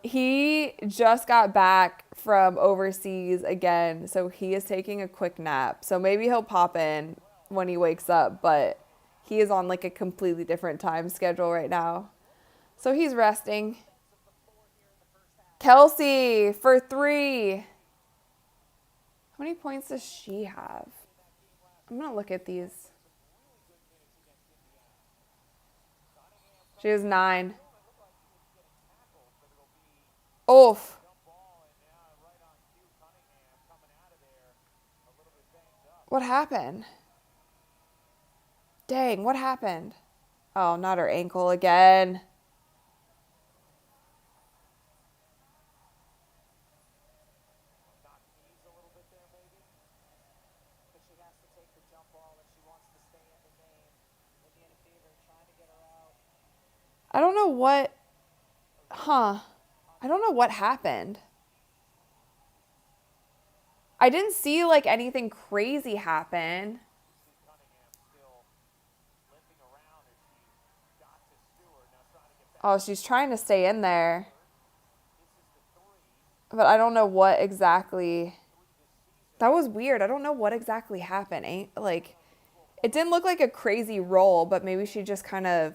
He just got back from overseas again, so he is taking a quick nap. So maybe he'll pop in when he wakes up, but he is on like a completely different time schedule right now. So he's resting. Kelsey for 3. How many points does she have? I'm going to look at these. She has 9. Oof. What happened? Dang, what happened? Oh, not her ankle again. I don't know what... I don't know what happened. I didn't see like anything crazy happen. Oh, she's trying to stay in there. But I don't know what exactly... That was weird. I don't know what exactly happened. Like, it didn't look like a crazy roll, but maybe she just kind of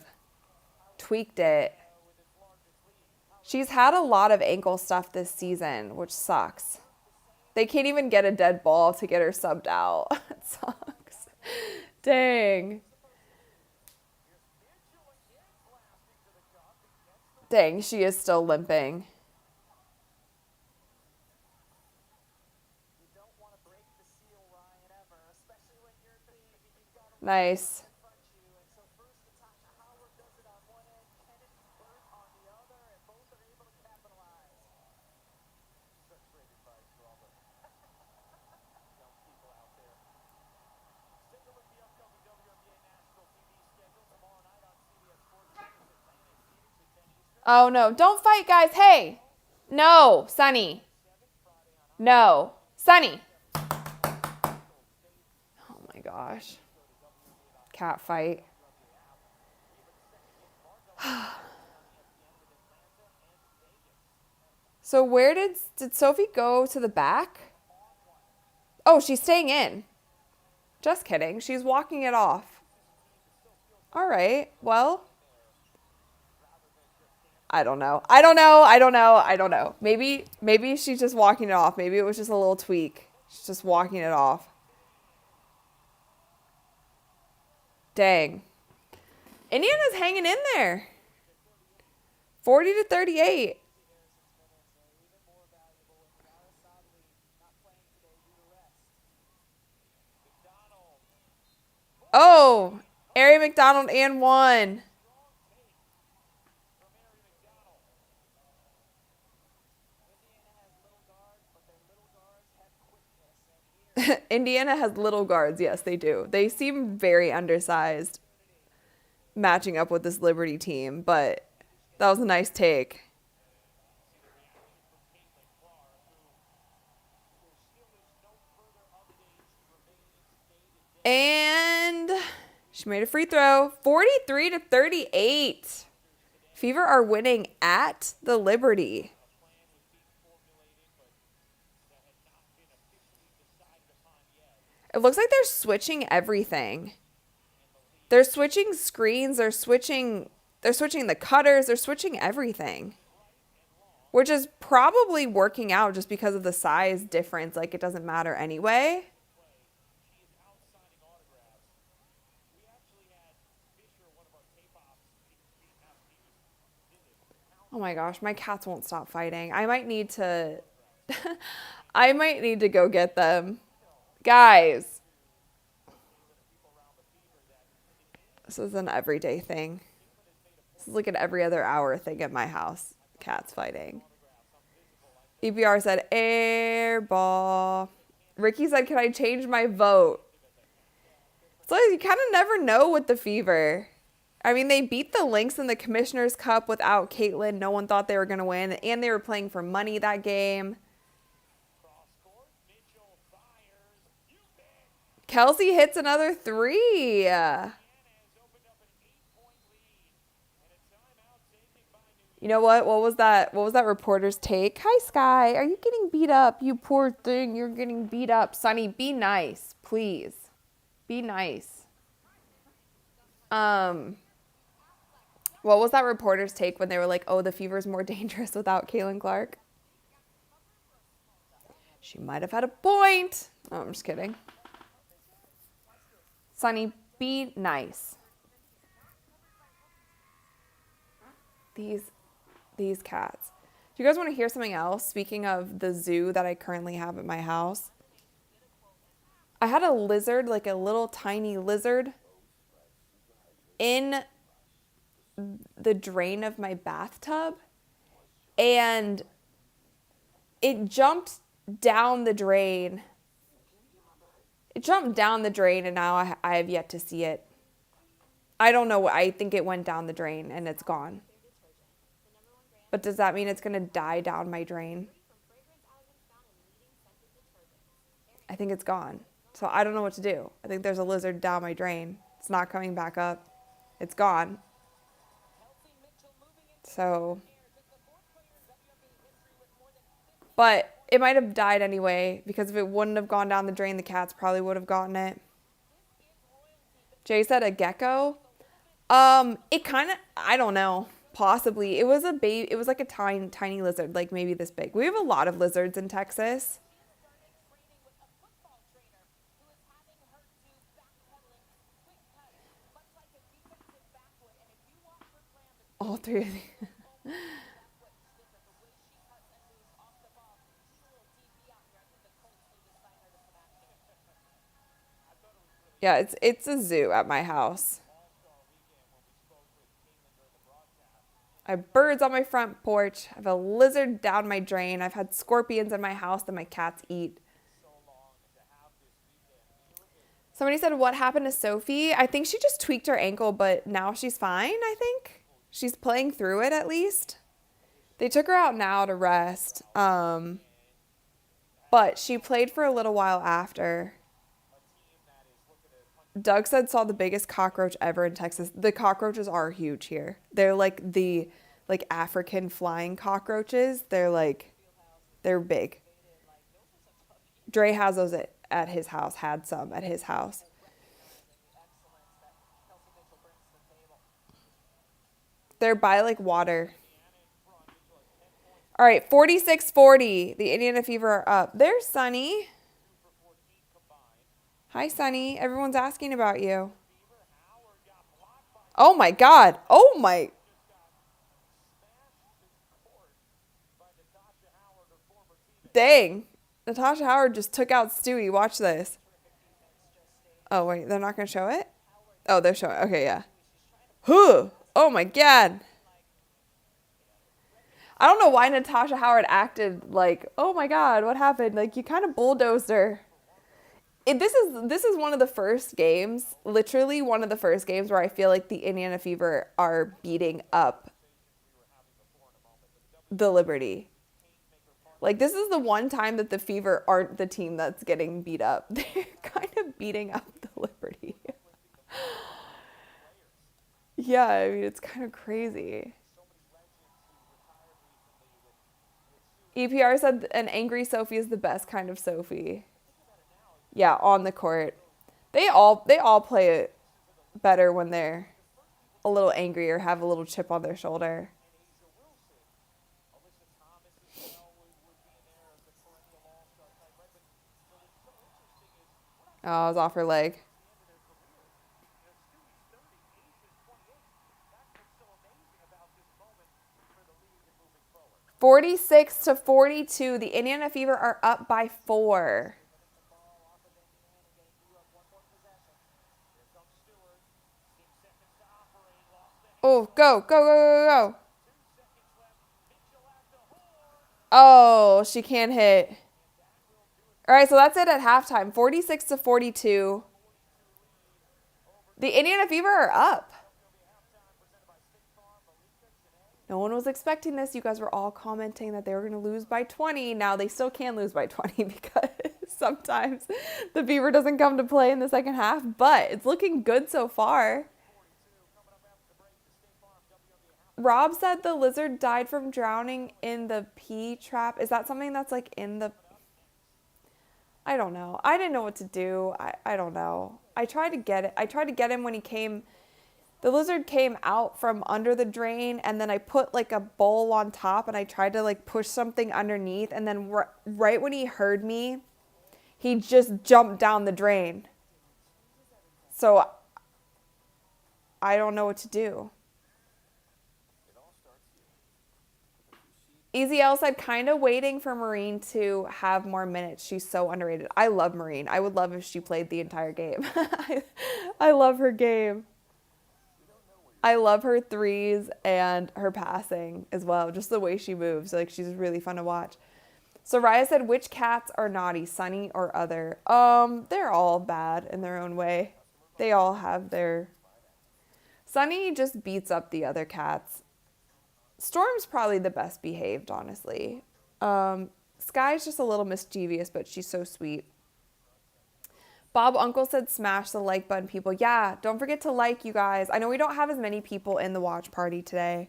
tweaked it. She's had a lot of ankle stuff this season, which sucks. They can't even get a dead ball to get her subbed out. It sucks. Dang. Dang, she is still limping. Nice. Oh, no. Don't fight, guys. Hey. No, Sunny. No. Sunny. Oh, my gosh. Cat fight. So where did Sophie go to the back? Oh, she's staying in. Just kidding. She's walking it off. All right. Well, I don't know. I don't know. I don't know. I don't know. Maybe she's just walking it off. Maybe it was just a little tweak. She's just walking it off. Dang. Indiana's hanging in there. 40-38. Oh, Ari McDonald and one. Indiana has little guards. Yes, they do. They seem very undersized matching up with this Liberty team, but that was a nice take. And she made a free throw. 43-38. Fever are winning at the Liberty. It looks like they're switching everything. They're switching screens, they're switching the cutters, they're switching everything. Which is probably working out just because of the size difference. Like, it doesn't matter anyway. Oh my gosh, my cats won't stop fighting. I might need to I might need to go get them. Guys, this is an everyday thing. This is like an every other hour thing at my house. Cats fighting. EPR said air ball. Ricky said, can I change my vote? So you kind of never know with the Fever. I mean, they beat the Lynx in the Commissioner's Cup without Caitlin. No one thought they were going to win. And they were playing for money that game. Kelsey hits another three. You know what? What was that? What was that reporter's take? Hi, Sky. Are you getting beat up? You poor thing. You're getting beat up. Sonny, be nice, please. Be nice. What was that reporter's take when they were like, oh, the Fever's more dangerous without Caitlin Clark? She might have had a point. Oh, I'm just kidding. Sonny, be nice. These cats. Do you guys want to hear something else? Speaking of the zoo that I currently have at my house. I had a lizard, like a little tiny lizard, in the drain of my bathtub. And it jumped down the drain. It jumped down the drain, and now I have yet to see it. I don't know. I think it went down the drain, and it's gone. But does that mean it's going to die down my drain? I think it's gone. So I don't know what to do. I think there's a lizard down my drain. It's not coming back up. It's gone. So, but it might have died anyway, because if it wouldn't have gone down the drain, the cats probably would have gotten it. Jay said a gecko. It kind of, I don't know. Possibly. It was a baby. It was like a tiny lizard, like maybe this big. We have a lot of lizards in Texas. All three of these. Yeah, it's a zoo at my house. I have birds on my front porch. I have a lizard down my drain. I've had scorpions in my house that my cats eat. Somebody said, what happened to Sophie? I think she just tweaked her ankle, but now she's fine, I think. She's playing through it at least. They took her out now to rest. But she played for a little while after. Doug said saw the biggest cockroach ever in Texas. The cockroaches are huge here. They're like the African flying cockroaches. They're big. Dre has those at his house, had some at his house. They're by like water. All right, 46-40. The Indiana Fever are up. There's Sunny. Hi, Sunny. Everyone's asking about you. Oh my God. Oh my. Dang. Natasha Howard just took out Stewie. Watch this. Oh, wait. They're not going to show it? Oh, they're showing. Okay, yeah. Huh. Oh my God. I don't know why Natasha Howard acted like, oh my God, what happened? Like, you kind of bulldozed her. This is one of the first games, literally one of the first games where I feel like the Indiana Fever are beating up the Liberty. Like, this is the one time that the Fever aren't the team that's getting beat up. They're kind of beating up the Liberty. Yeah, I mean, it's kind of crazy. EPR said an angry Sophie is the best kind of Sophie. Yeah, on the court. They all play it better when they're a little angry or have a little chip on their shoulder. Oh, I was off her leg. 46-42. The Indiana Fever are up by 4. Oh, go, go, go, go, go. Oh, she can't hit. All right, so that's it at halftime. 46-42. The Indiana Fever are up. No one was expecting this. You guys were all commenting that they were going to lose by 20. Now they still can lose by 20 because sometimes the Fever doesn't come to play in the second half, but it's looking good so far. Rob said the lizard died from drowning in the pea trap. Is that something that's like in the... I don't know. I didn't know what to do. I don't know. I tried to get it. I tried to get him when he came... The lizard came out from under the drain, and then I put like a bowl on top, and I tried to like push something underneath, and then right when he heard me, he just jumped down the drain. So I don't know what to do. Easy L said, kind of waiting for Marine to have more minutes. She's so underrated. I love Marine. I would love if she played the entire game. I love her game. I love her threes and her passing as well. Just the way she moves. Like, she's really fun to watch. Soraya said, which cats are naughty, Sunny or other? They're all bad in their own way. They all have their... Sunny just beats up the other cats. Storm's probably the best behaved, honestly. Sky's just a little mischievous, but she's so sweet. Bob Uncle said smash the like button, people. Yeah, don't forget to like, you guys. I know we don't have as many people in the watch party today.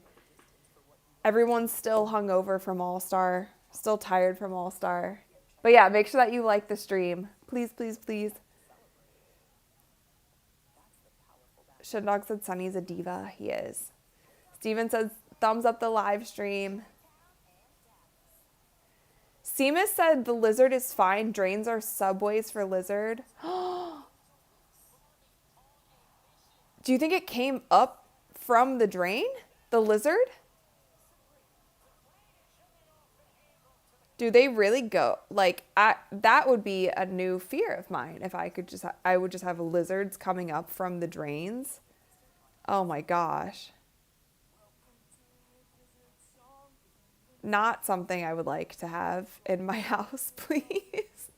Everyone's still hungover from All-Star. Still tired from All-Star. But yeah, make sure that you like the stream. Please, please, please. Shindog said Sunny's a diva. He is. Steven says thumbs up the live stream. Seamus said the lizard is fine. Drains are subways for lizard. Do you think it came up from the drain? The lizard? Do they really go? Like, that would be a new fear of mine. If I could just, I would just have lizards coming up from the drains. Oh my gosh. Not something I would like to have in my house, please.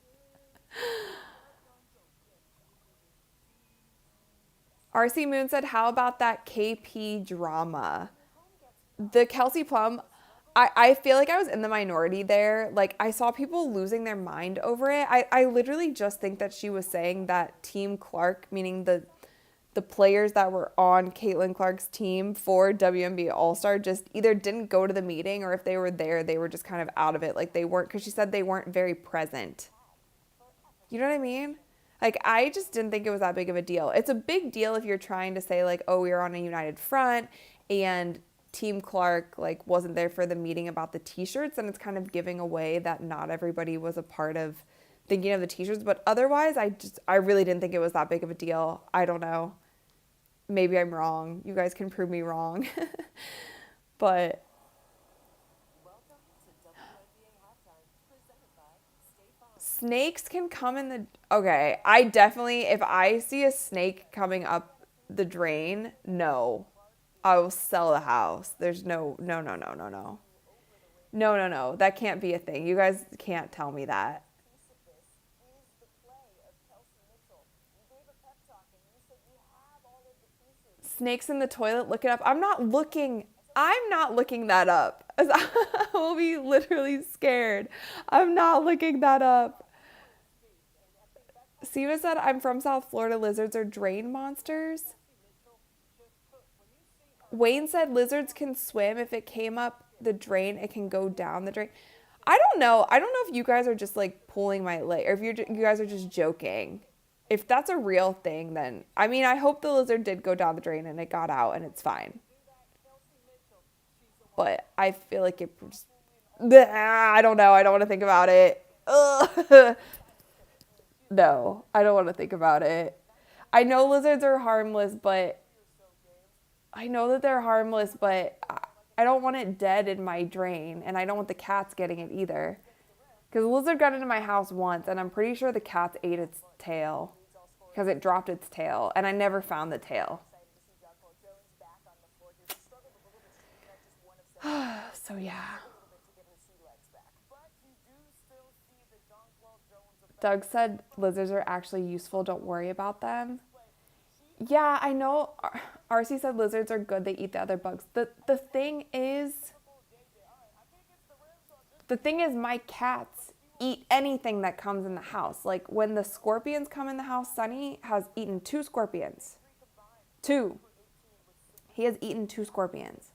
RC Moon said, how about that KP drama? The Kelsey Plum, I feel like I was in the minority there. Like, I saw people losing their mind over it. I literally just think that she was saying that Team Clark, meaning the players that were on Caitlin Clark's team for WNBA All-Star, just either didn't go to the meeting, or if they were there, they were just kind of out of it. Like, they weren't, because she said they weren't very present. You know what I mean? Like, I just didn't think it was that big of a deal. It's a big deal if you're trying to say, like, oh, we're on a united front, and Team Clark like wasn't there for the meeting about the t-shirts, and it's kind of giving away that not everybody was a part of thinking of the t-shirts. But otherwise, I really didn't think it was that big of a deal. I don't know. Maybe I'm wrong. You guys can prove me wrong. But snakes can come in the... Okay, I definitely, if I see a snake coming up the drain, no. I will sell the house. There's no, no, no, no, no, no. No, no, no. That can't be a thing. You guys can't tell me that. Snakes in the toilet, look it up. I'm not looking that up. I will be literally scared. I'm not looking that up. Siva said, I'm from South Florida. Lizards are drain monsters. Wayne said lizards can swim. If it came up the drain, it can go down the drain. I don't know. I don't know if you guys are just like pulling my leg, or if you guys are just joking. If that's a real thing, then I mean, I hope the lizard did go down the drain and it got out and it's fine. But I feel like it just, I don't know. I don't want to think about it. Ugh. No, I don't want to think about it. I know lizards are harmless, but I know that they're harmless, but I don't want it dead in my drain, and I don't want the cats getting it either. Because a lizard got into my house once, and I'm pretty sure the cats ate its tail because it dropped its tail, and I never found the tail. So yeah. Doug said lizards are actually useful. Don't worry about them. Yeah, I know. RC said lizards are good. They eat the other bugs. The thing is my cats eat anything that comes in the house. Like when the scorpions come in the house, Sunny has eaten 2 scorpions. 2. He has eaten 2 scorpions.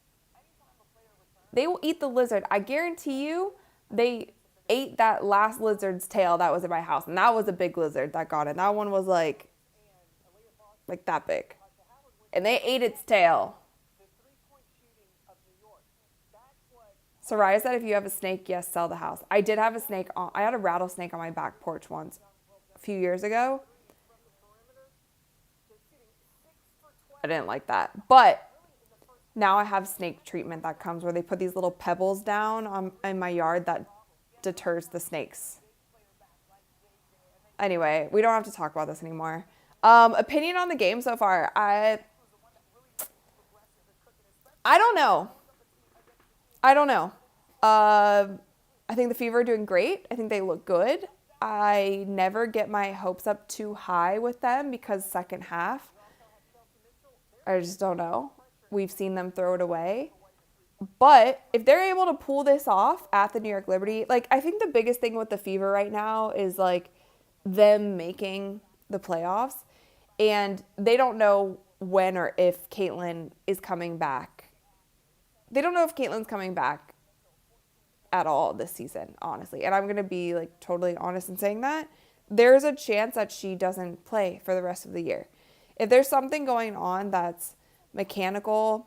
They will eat the lizard. I guarantee you they ate that last lizard's tail that was in my house. And that was a big lizard that got it. That one was like that big. And they ate its tail. Soraya said if you have a snake, yes, sell the house. I did have a snake. I had a rattlesnake on my back porch once a few years ago. I didn't like that. But now I have snake treatment that comes where they put these little pebbles down in my yard that deters the snakes. Anyway, we don't have to talk about this anymore. Opinion on the game so far. I don't know. I think the Fever are doing great. I think they look good. I never get my hopes up too high with them because second half, I just don't know. We've seen them throw it away. But if they're able to pull this off at the New York Liberty, like I think the biggest thing with the Fever right now is like them making the playoffs. And they don't know when or if Caitlin is coming back. They don't know if Caitlin's coming back at all this season, honestly. And I'm going to be like totally honest in saying that. There's a chance that she doesn't play for the rest of the year. If there's something going on that's mechanical,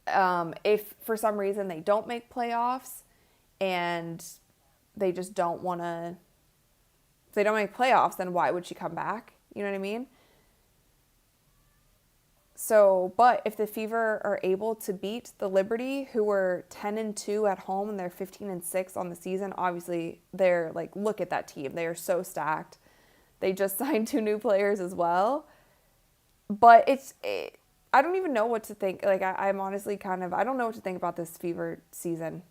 if for some reason they don't make playoffs and they just don't want to, if they don't make playoffs, then why would she come back? You know what I mean? So, but if the Fever are able to beat the Liberty, who were 10-2 at home and they're 15-6 on the season, obviously they're like, look at that team. They are so stacked. They just signed 2 new players as well. But I don't even know what to think. Like, I'm honestly I don't know what to think about this Fever season.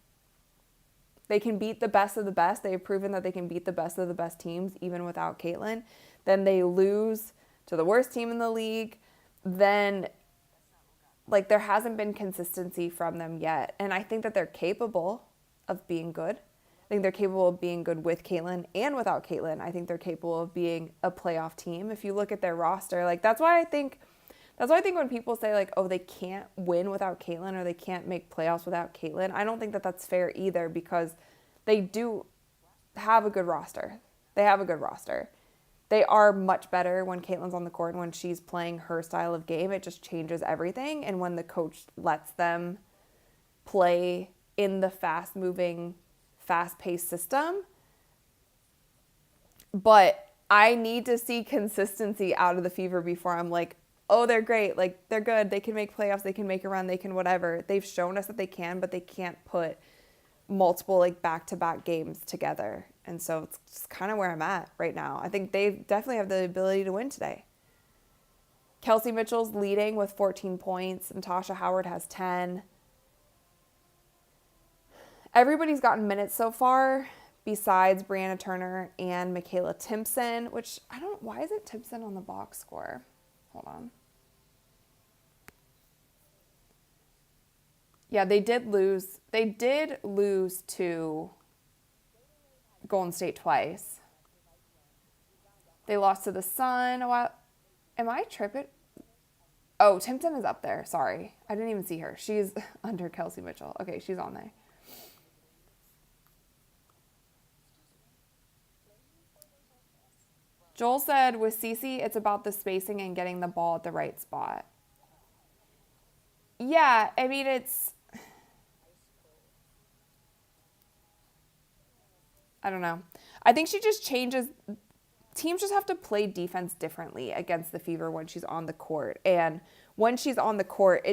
They can beat the best of the best. They have proven that they can beat the best of the best teams even without Caitlin. Then they lose to the worst team in the league. Then, like, there hasn't been consistency from them yet. And I think that they're capable of being good. I think they're capable of being good with Caitlin and without Caitlin. I think they're capable of being a playoff team. If you look at their roster, like, that's why I think when people say, like, oh, they can't win without Caitlin or they can't make playoffs without Caitlin, I don't think that that's fair either because they do have a good roster. They have a good roster. They are much better when Caitlin's on the court and when she's playing her style of game. It just changes everything. And when the coach lets them play in the fast-moving, fast-paced system. But I need to see consistency out of the Fever before I'm like, oh, they're great. Like, they're good. They can make playoffs. They can make a run. They can whatever. They've shown us that they can, but they can't put multiple, like, back-to-back games together. And so it's just kind of where I'm at right now. I think they definitely have the ability to win today. Kelsey Mitchell's leading with 14 points. Natasha Howard has 10. Everybody's gotten minutes so far besides Brianna Turner and Michaela Timpson, which I don't, why isn't Timpson on the box score? Hold on. Yeah, they did lose. They did lose to Golden State twice. They lost to the Sun a while. Am I tripping? Oh, Timpson is up there. Sorry. I didn't even see her. She's under Kelsey Mitchell. Okay, she's on there. Joel said, with Cece, it's about the spacing and getting the ball at the right spot. Yeah, I mean, I don't know. I think she just changes. Teams just have to play defense differently against the Fever when she's on the court. And when she's on the court,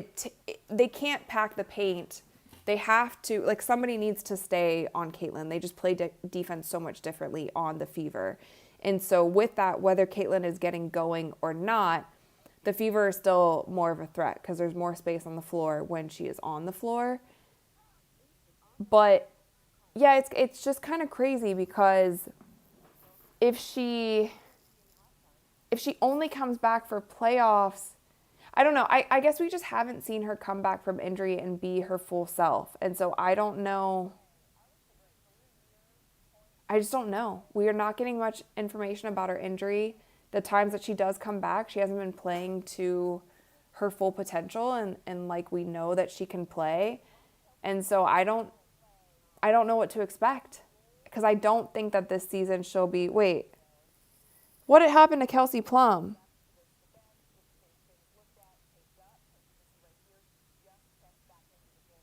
they can't pack the paint. They have to, like, somebody needs to stay on Caitlin. They just play defense so much differently on the Fever. And so with that, whether Caitlin is getting going or not, the Fever is still more of a threat because there's more space on the floor when she is on the floor. But yeah, it's just kind of crazy because if she only comes back for playoffs, I don't know. I guess we just haven't seen her come back from injury and be her full self. And so I don't know. I just don't know. We are not getting much information about her injury. The times that she does come back, she hasn't been playing to her full potential and like we know that she can play. And so I don't know what to expect because I don't think that this season she'll be, wait, what had happened to Kelsey Plum?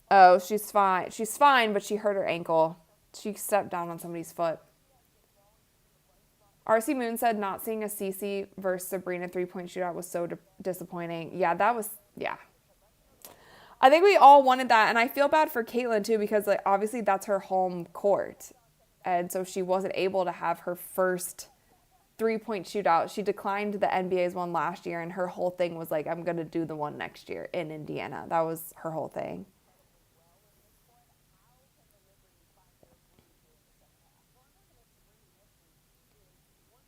Oh, she's fine. She's fine, but she hurt her ankle. She stepped down on somebody's foot. RC Moon said not seeing a Cece versus Sabrina three-point shootout was so disappointing. Yeah, that was, yeah. I think we all wanted that, and I feel bad for Caitlin too because like obviously that's her home court, and so she wasn't able to have her first three-point shootout. She declined the NBA's one last year, and her whole thing was like, I'm going to do the one next year in Indiana. That was her whole thing.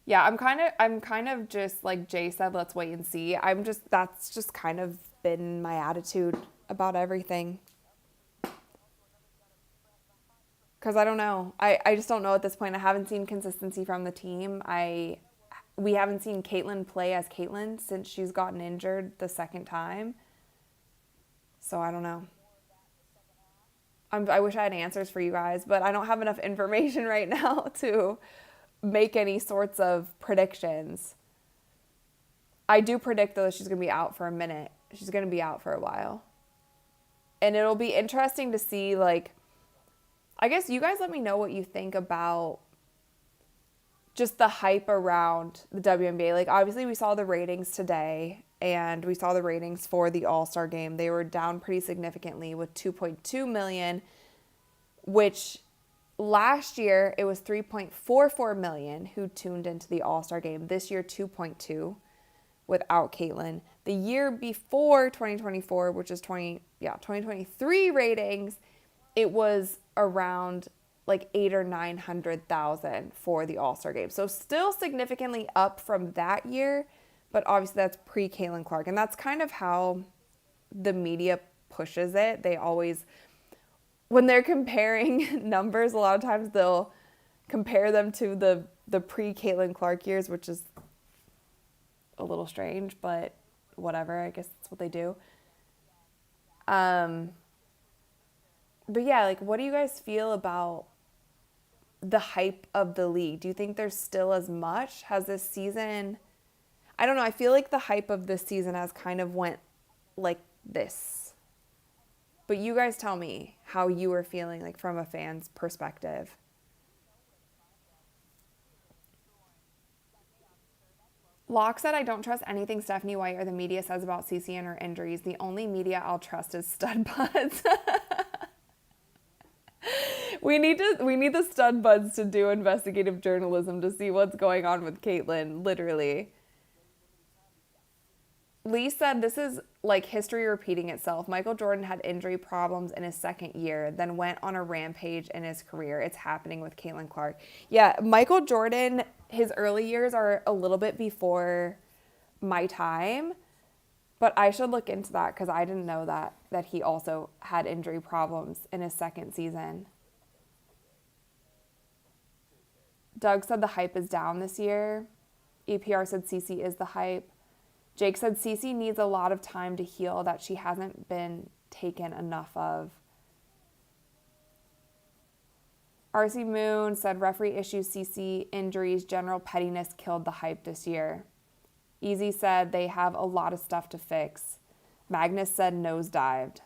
Yeah, I'm kind of just like Jay said, let's wait and see. That's just kind of been my attitude about everything. Because I don't know. I just don't know at this point. I haven't seen consistency from the team. We haven't seen Caitlin play as Caitlin since she's gotten injured the second time. So I don't know. I wish I had answers for you guys, but I don't have enough information right now to make any sorts of predictions. I do predict, though, that she's going to be out for a minute. She's going to be out for a while. And it'll be interesting to see, like, I guess you guys let me know what you think about just the hype around the WNBA. Like, obviously, we saw the ratings today, and we saw the ratings for the All-Star game. They were down pretty significantly with 2.2 million, which last year it was 3.44 million who tuned into the All-Star game. This year, 2.2 without Caitlin. The year before 2024, which is 2023 ratings, it was around like 8 or 900,000 for the All-Star game. So still significantly up from that year, but obviously that's pre-Caitlin Clark. And that's kind of how the media pushes it. They always, when they're comparing numbers, a lot of times they'll compare them to the pre-Caitlin Clark years, which is a little strange, but whatever. I guess that's what they do. But yeah, like, what do you guys feel about the hype of the league? Do you think there's still as much? Has this season, I don't know, I feel like the hype of this season has kind of went like this. But you guys tell me how you were feeling like from a fan's perspective. Locke said, I don't trust anything Stephanie White or the media says about Cece and her injuries. The only media I'll trust is stud buds. We need the stud buds to do investigative journalism to see what's going on with Caitlyn, literally. Lee said this is like history repeating itself. Michael Jordan had injury problems in his second year, then went on a rampage in his career. It's happening with Caitlin Clark. Yeah, Michael Jordan, his early years are a little bit before my time, but I should look into that because I didn't know that he also had injury problems in his second season. Doug said the hype is down this year. EPR said Cece is the hype. Jake said Cece needs a lot of time to heal that she hasn't been taken enough of. RC Moon said referee issues, Cece injuries, general pettiness killed the hype this year. Easy said they have a lot of stuff to fix. Magnus said nosedived.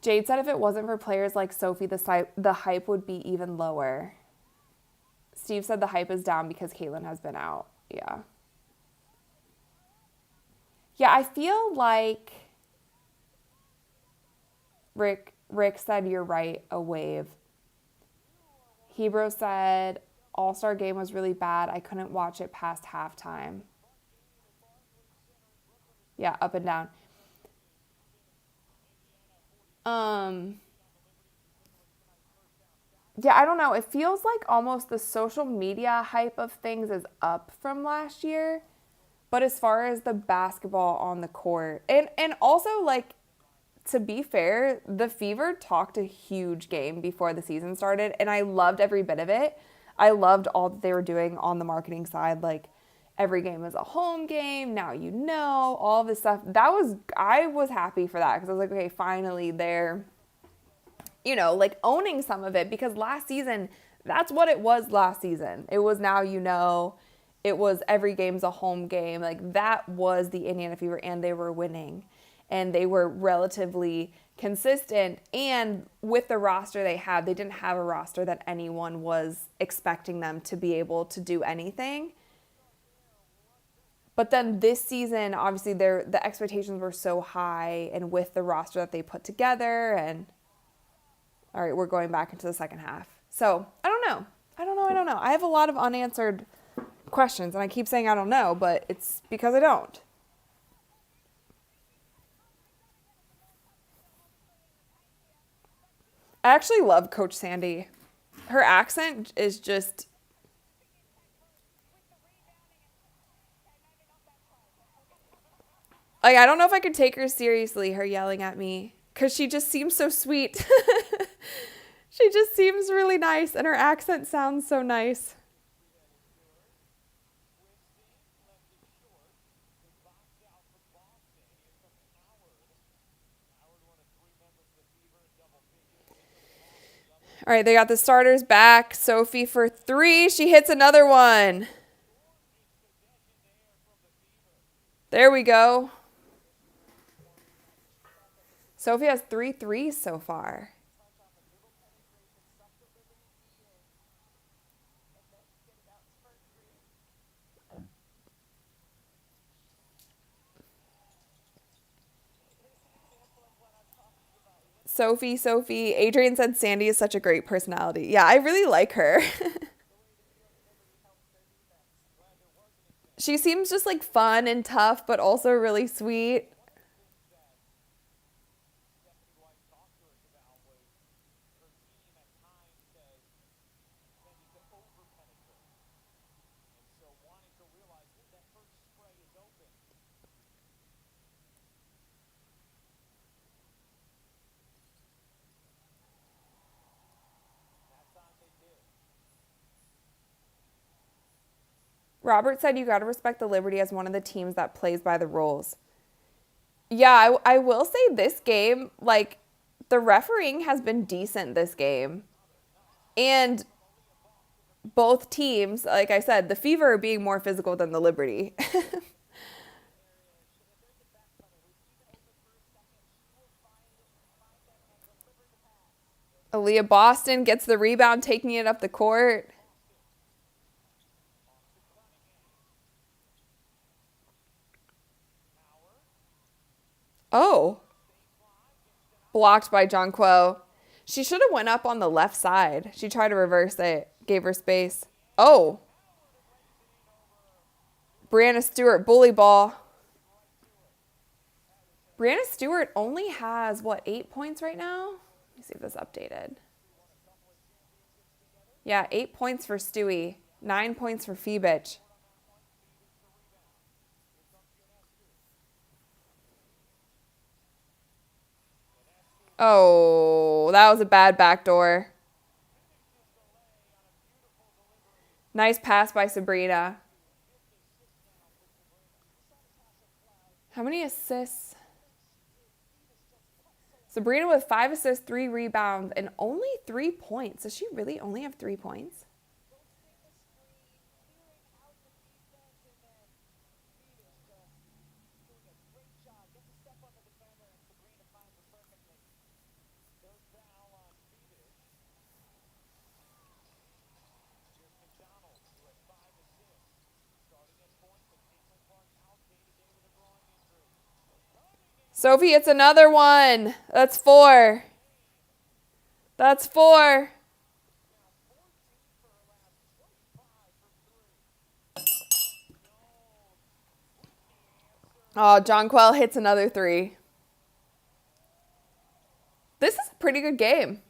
Jade said if it wasn't for players like Sophie, the hype would be even lower. Steve said the hype is down because Caitlyn has been out. Yeah. Yeah, I feel like Rick said you're right, a wave. Hebrew said All-Star game was really bad. I couldn't watch it past halftime. Yeah, up and down. Yeah, I don't know. It feels like almost the social media hype of things is up from last year. But as far as the basketball on the court, and also, like, to be fair, the Fever talked a huge game before the season started, and I loved every bit of it. I loved all that they were doing on the marketing side, like every game is a home game, now you know, all this stuff. I was happy for that because I was like, okay, finally they're, like owning some of it, because last season, that's what it was last season. It was now you know, it was every game's a home game. Like that was the Indiana Fever, and they were winning. And they were relatively consistent. And with the roster they had, they didn't have a roster that anyone was expecting them to be able to do anything. But then this season, obviously, the expectations were so high, and with the roster that they put together, and all right, we're going back into the second half. So I don't know. I have a lot of unanswered questions, and I keep saying I don't know, but it's because I don't. I actually love Coach Sandy. Her accent is just... Like, I don't know if I could take her seriously, her yelling at me, because she just seems so sweet. She just seems really nice, and her accent sounds so nice. All right, they got the starters back. Sophie for 3. She hits another one. There we go. Sophie has 3 threes so far. Sophie. Adrian said Sandy is such a great personality. Yeah, I really like her. She seems just like fun and tough, but also really sweet. Robert said you got to respect the Liberty as one of the teams that plays by the rules. Yeah, I will say this game, like, the refereeing has been decent this game. And both teams, like I said, the Fever are being more physical than the Liberty. Aaliyah Boston gets the rebound, taking it up the court. Oh, blocked by Jonquel. She should have went up on the left side. She tried to reverse it, gave her space. Oh, Brianna Stewart, bully ball. Brianna Stewart only has, what, 8 points right now? Let me see if this updated. Yeah, 8 points for Stewie, 9 points for Febich. Oh, that was a bad backdoor. Nice pass by Sabrina. How many assists? Sabrina with 5 assists, 3 rebounds, and only 3 points. Does she really only have 3 points? Sophie, it's another one. That's 4. That's 4. Oh, Jonquel hits another 3. This is a pretty good game.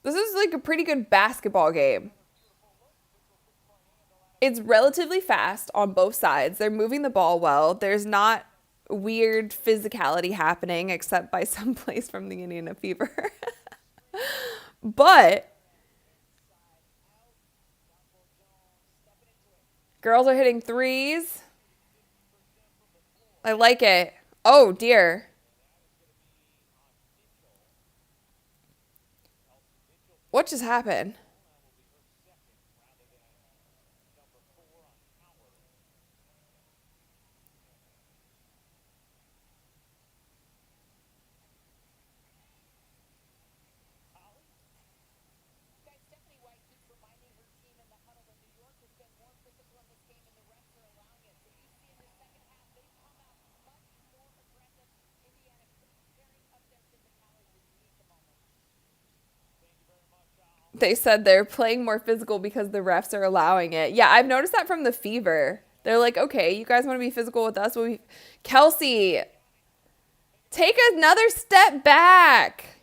This is like a pretty good basketball game. It's relatively fast on both sides. They're moving the ball well. There's not weird physicality happening except by some plays from the Indiana Fever. But girls are hitting 3s. I like it. Oh, dear. What just happened? They said they're playing more physical because the refs are allowing it. Yeah, I've noticed that from the Fever. They're like, okay, you guys want to be physical with us? Kelsey, take another step back.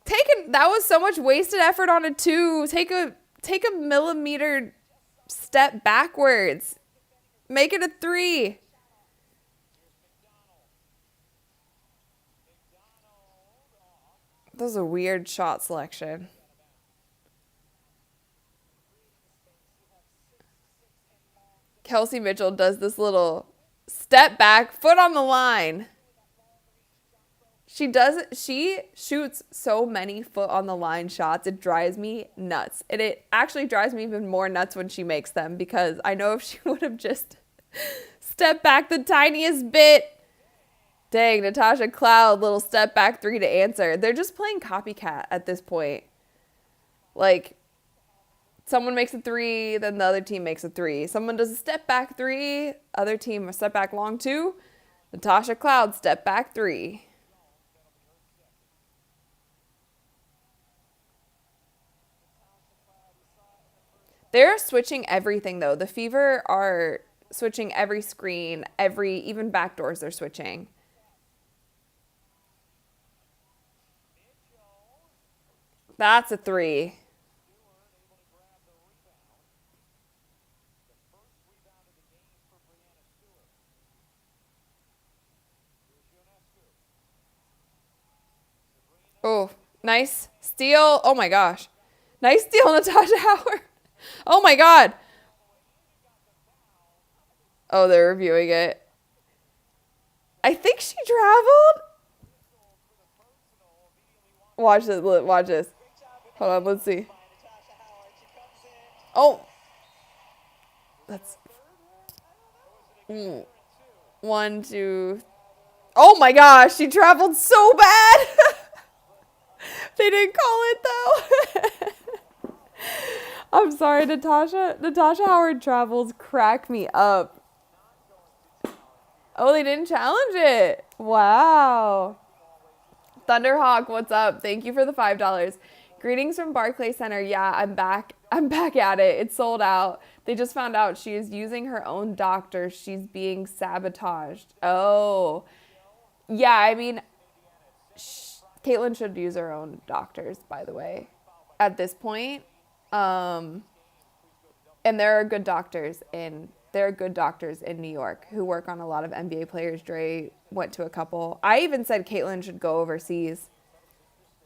That was so much wasted effort on a 2. Take a millimeter step backwards. Make it a 3. That was a weird shot selection. Kelsey Mitchell does this little step back, foot on the line. She shoots so many foot on the line shots. It drives me nuts. And it actually drives me even more nuts when she makes them, because I know if she would have just stepped back the tiniest bit. Dang, Natasha Cloud, little step back 3 to answer. They're just playing copycat at this point. Like, someone makes a 3, then the other team makes a 3. Someone does a step back 3, other team a step back long 2. Natasha Cloud, step back 3. They're switching everything, though. The Fever are switching every screen, even backdoors they're switching. That's a 3. Oh, nice steal. Oh, my gosh. Nice steal, Natasha Howard. Oh, my God. Oh, they're reviewing it. I think she traveled. Watch this. Look, watch this. Hold on. Let's see. Oh, that's one, two. Oh my gosh, she traveled so bad. They didn't call it though. I'm sorry, Natasha. Natasha Howard travels crack me up. Oh, they didn't challenge it. Wow. Thunderhawk, what's up? Thank you for the $5. Greetings from Barclay Center. Yeah, I'm back. I'm back at it. It's sold out. They just found out she is using her own doctor. She's being sabotaged. Oh. Yeah, I mean, Caitlyn should use her own doctors, by the way, at this point. And there are good doctors in New York who work on a lot of NBA players. Dre went to a couple. I even said Caitlyn should go overseas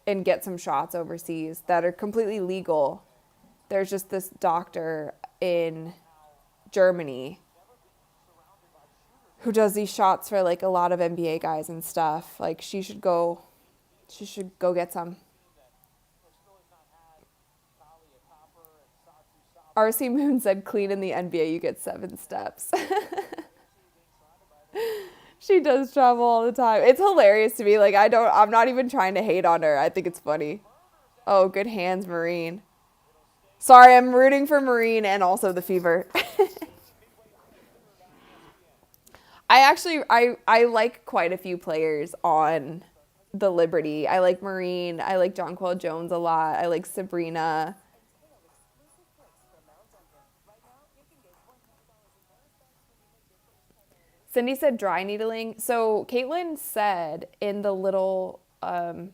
and get some shots overseas that are completely legal. There's just this doctor in Germany who does these shots for like a lot of NBA guys and stuff. Like she should go get some. RC Moon said clean in the NBA you get 7 steps. She does travel all the time. It's hilarious to me. Like I'm not even trying to hate on her. I think it's funny. Oh, good hands, Marine. Sorry, I'm rooting for Marine and also the Fever. I like quite a few players on the Liberty. I like Marine. I like Jonquel Jones a lot. I like Sabrina. Cindy said dry needling. So Caitlyn said in the little, the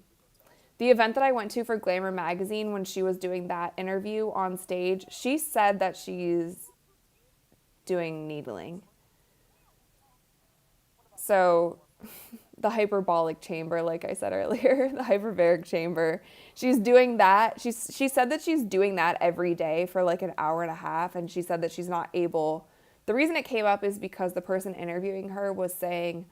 event that I went to for Glamour Magazine when she was doing that interview on stage, she said that she's doing needling. So the hyperbolic chamber, like I said earlier, the hyperbaric chamber, she's doing that. She said that she's doing that every day for like an hour and a half. And she said that she's not able. The reason it came up is because the person interviewing her was asking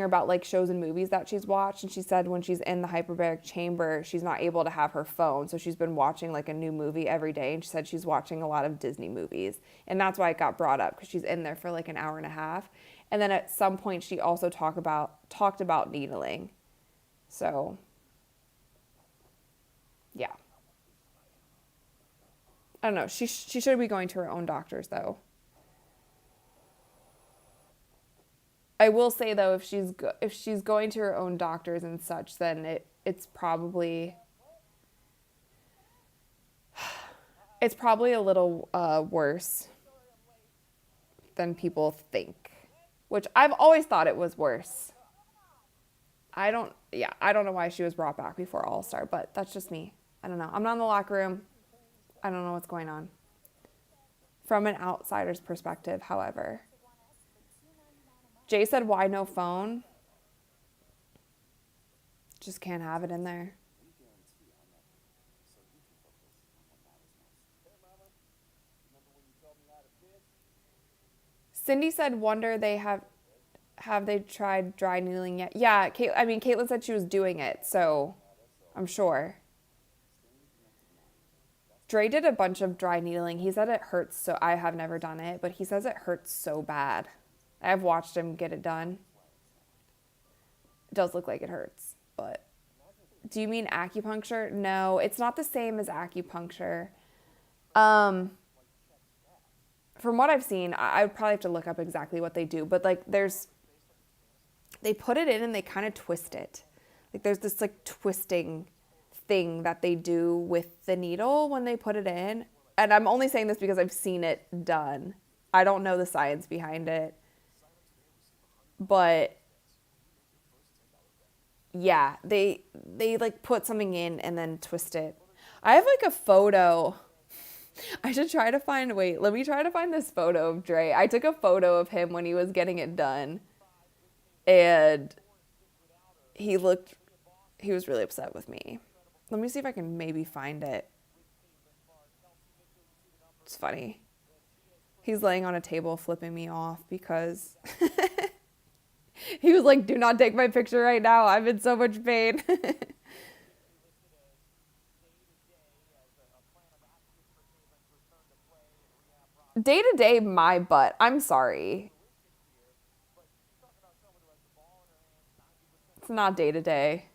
her about like shows and movies that she's watched. And she said when she's in the hyperbaric chamber, she's not able to have her phone. So she's been watching like a new movie every day. And she said she's watching a lot of Disney movies. And that's why it got brought up, because she's in there for like an hour and a half. And then at some point she also talked about needling. So yeah. I don't know. She should be going to her own doctors though. I will say though, if she's going to her own doctors and such, then it's probably a little worse than people think, which I've always thought it was worse. I don't know why she was brought back before All-Star, but that's just me. I don't know. I'm not in the locker room. I don't know what's going on. From an outsider's perspective, however. Jay said, why no phone? Just can't have it in there. Cindy said, wonder they have they tried dry needling yet? Yeah, Caitlyn said she was doing it, so I'm sure. Dre did a bunch of dry needling. He said it hurts, so I have never done it, but he says it hurts so bad. I've watched him get it done. It does look like it hurts, but do you mean acupuncture? No, it's not the same as acupuncture. From what I've seen, I would probably have to look up exactly what they do, but like they put it in and they kind of twist it. Like there's this like twisting thing that they do with the needle when they put it in. And I'm only saying this because I've seen it done. I don't know the science behind it. But yeah, they like put something in and then twist it. I have like a photo. I should try to find, let me try to find this photo of Dre. I took a photo of him when he was getting it done. And he was really upset with me. Let me see if I can maybe find it. It's funny. He's laying on a table flipping me off because he was like, do not take my picture right now. I'm in so much pain. Day to day, my butt. I'm sorry. It's not day to day.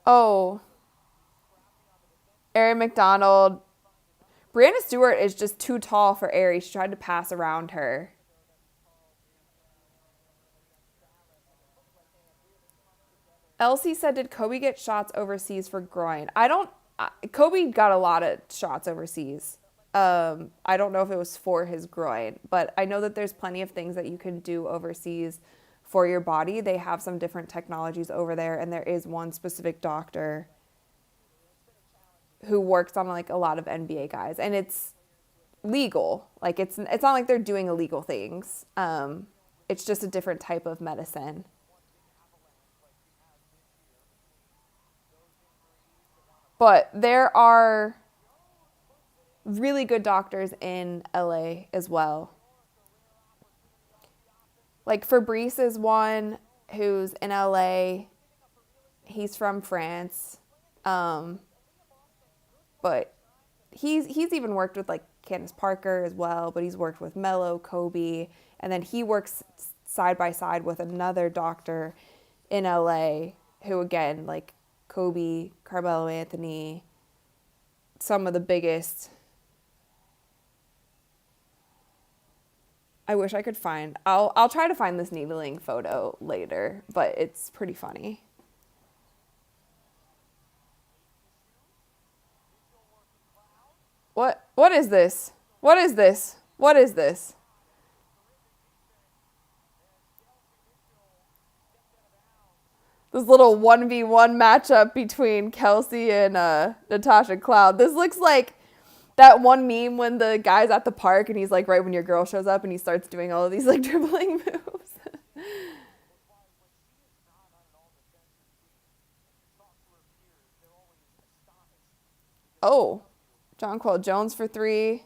Oh, Ari McDonald. Brianna Stewart is just too tall for Ari. She tried to pass around her. Elsie said, "Did Kobe get shots overseas for groin?" I don't. Kobe got a lot of shots overseas. I don't know if it was for his groin, but I know that there's plenty of things that you can do overseas for your body. They have some different technologies over there, and there is one specific doctor who works on like a lot of NBA guys, and it's legal. Like it's not like they're doing illegal things. It's just a different type of medicine. But there are really good doctors in LA as well. Like Fabrice is one who's in LA. He's from France. Um, but he's even worked with like Candace Parker as well, but he's worked with Mello, Kobe, and then he works side by side with another doctor in LA who again like Kobe, Carmelo Anthony, some of the biggest. I wish I could find. I'll try to find this needling photo later, but it's pretty funny. What is this? What is this? What is this? This little 1v1 matchup between Kelsey and Natasha Cloud. This looks like that one meme when the guy's at the park and he's like right when your girl shows up and he starts doing all of these like dribbling moves. Oh, John Quill Jones for three.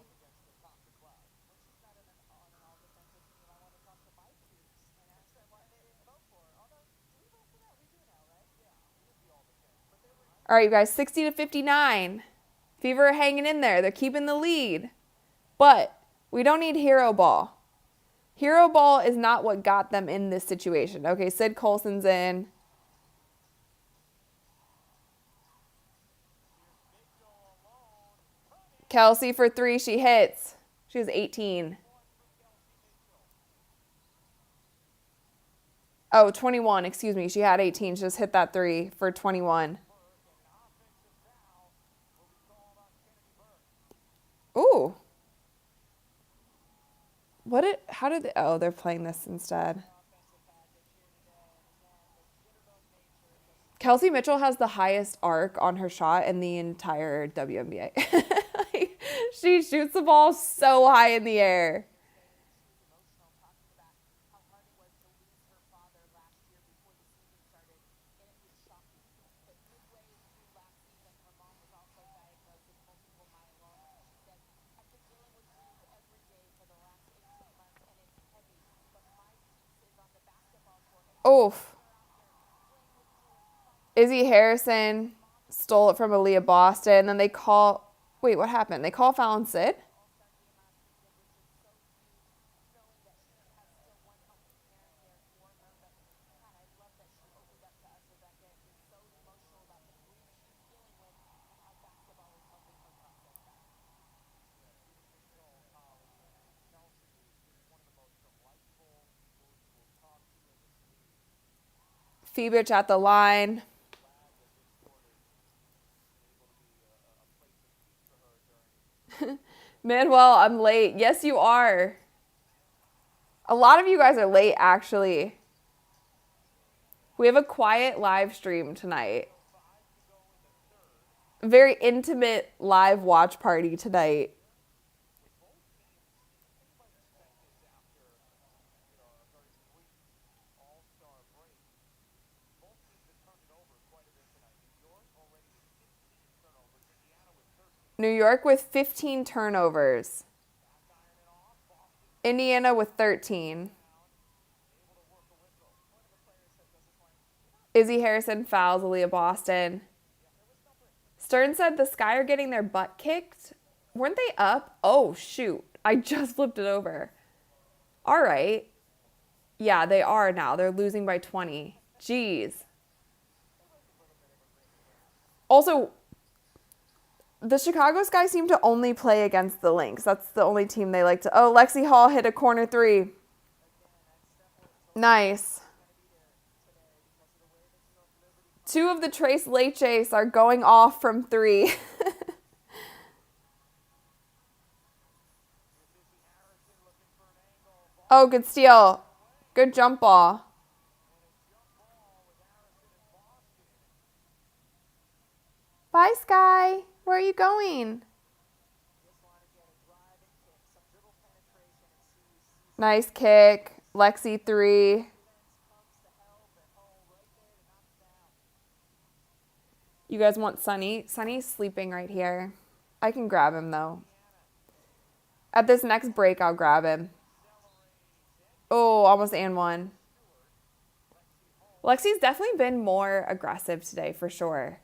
All right, you guys, 60 to 59. Fever are hanging in there. They're keeping the lead. But we don't need hero ball. Hero ball is not what got them in this situation. Okay, Sid Colson's in. Kelsey for three. She hits. She has 18. Oh, 21. Excuse me. She had 18. She just hit that three for 21. Ooh. How did they, oh, they're playing this instead. Kelsey Mitchell has the highest arc on her shot in the entire WNBA. Like, she shoots the ball so high in the air. Oof. Izzy Harrison stole it from Aaliyah Boston. And then they call. Wait, what happened? They call foul on Sid? Phoebich at the line. Manuel, I'm late. Yes, you are. A lot of you guys are late, actually. We have a quiet live stream tonight. Very intimate live watch party tonight. New York with 15 turnovers. Indiana with 13. Izzy Harrison fouls Aaliyah Boston. Stern said the Sky are getting their butt kicked. Weren't they up? Oh, shoot. I just flipped it over. All right. Yeah, they are now. They're losing by 20. Jeez. Also, the Chicago Sky seem to only play against the Lynx. That's the only team they like to... Oh, Lexi Hall hit a corner three. Nice. Two of the Trace Leches are going off from three. Oh, good steal. Good jump ball. Bye, Sky. Where are you going? Nice kick. Lexi three. You guys want Sunny? Sunny's sleeping right here. I can grab him, though. At this next break, I'll grab him. Oh, almost and one. Lexi's definitely been more aggressive today, for sure.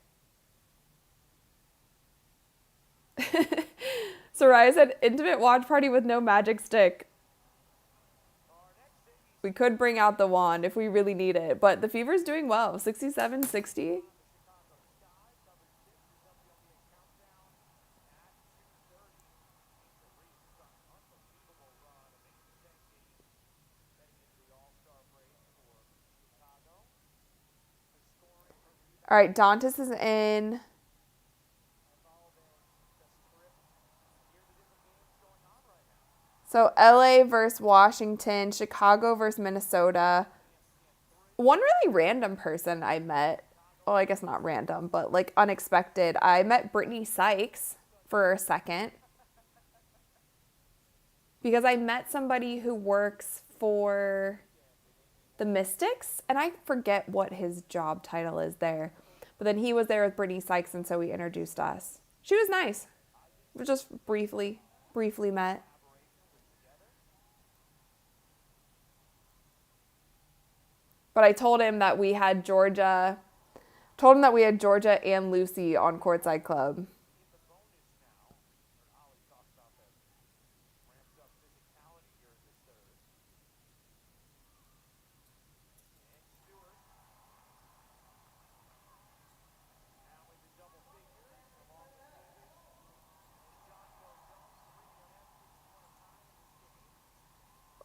Soraya said, intimate watch party with no magic stick. We could bring out the wand if we really need it, but the Fever's doing well. 67, 60. All right, Dantas is in. So LA versus Washington, Chicago versus Minnesota. One really random person I met, well, I guess not random, but like unexpected. I met Brittany Sykes for a second because I met somebody who works for the Mystics, and I forget what his job title is there. But then he was there with Brittany Sykes, and so he introduced us. She was nice. We just briefly met. But I told him that we had Georgia and Lucy on Courtside Club.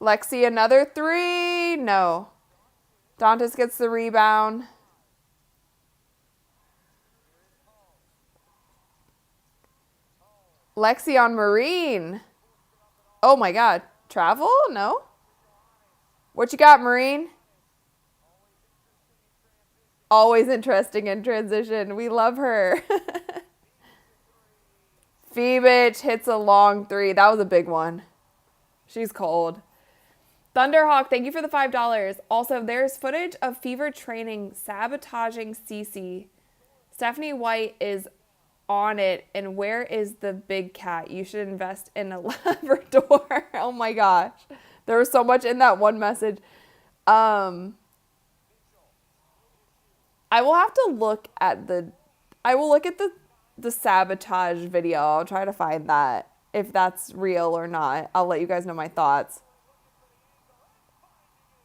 Lexi, another three. No. Dantas gets the rebound. Lexi on Marine. Oh my God. Travel? No? What you got, Marine? Always interesting in transition. We love her. Phoebich hits a long three. That was a big one. She's cold. Thunderhawk, thank you for the $5. Also, there's footage of Fever training sabotaging Cece. Stephanie White is on it. And where is the big cat? You should invest in a Labrador. Oh my gosh. There was so much in that one message. I will have to look at the sabotage video. I'll try to find that. If that's real or not. I'll let you guys know my thoughts.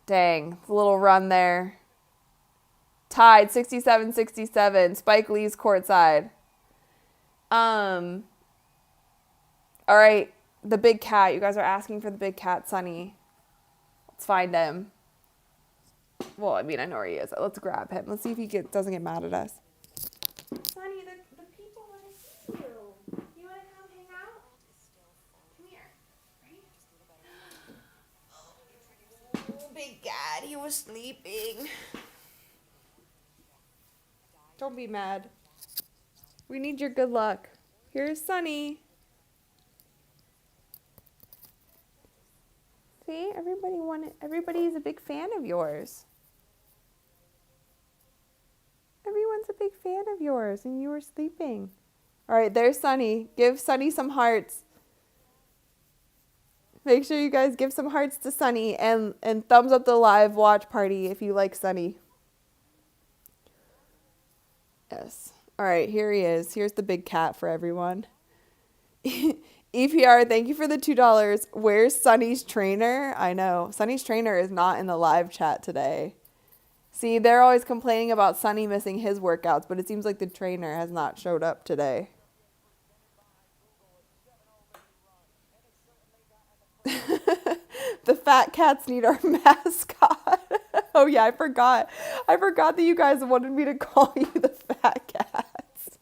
Dang, a little run there. Tied 67-67. Spike Lee's courtside. All right, the big cat. You guys are asking for the big cat, Sunny. Let's find him. Well, I mean, I know where he is. Let's grab him. Let's see if he doesn't get mad at us. Sunny, the people want to see you. You want to come hang out? Come here. Right? Oh, big cat. He was sleeping. Don't be mad. We need your good luck. Here's Sunny. See, everybody's a big fan of yours. Everyone's a big fan of yours, and you were sleeping. All right, there's Sunny. Give Sunny some hearts. Make sure you guys give some hearts to Sunny and thumbs up the live watch party if you like Sunny. Yes. All right, here he is. Here's the big cat for everyone. EPR, thank you for the $2. Where's Sunny's trainer? I know. Sunny's trainer is not in the live chat today. See, they're always complaining about Sunny missing his workouts, but it seems like the trainer has not showed up today. The fat cats need our mascot. Oh yeah, I forgot. I forgot that you guys wanted me to call you the fat cats.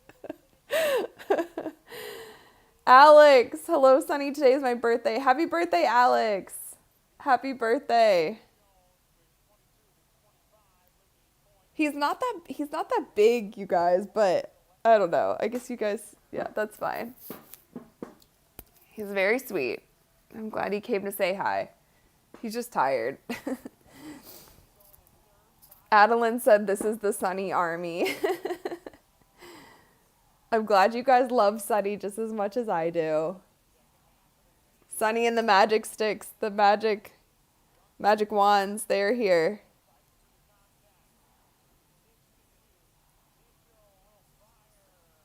Alex, hello Sunny. Today is my birthday. Happy birthday, Alex. Happy birthday. He's not that big, you guys, but I don't know. I guess you guys, yeah, that's fine. He's very sweet. I'm glad he came to say hi. He's just tired. Adeline said this is the Sunny army. I'm glad you guys love Sunny just as much as I do. Sunny and the magic sticks, the magic wands, they're here.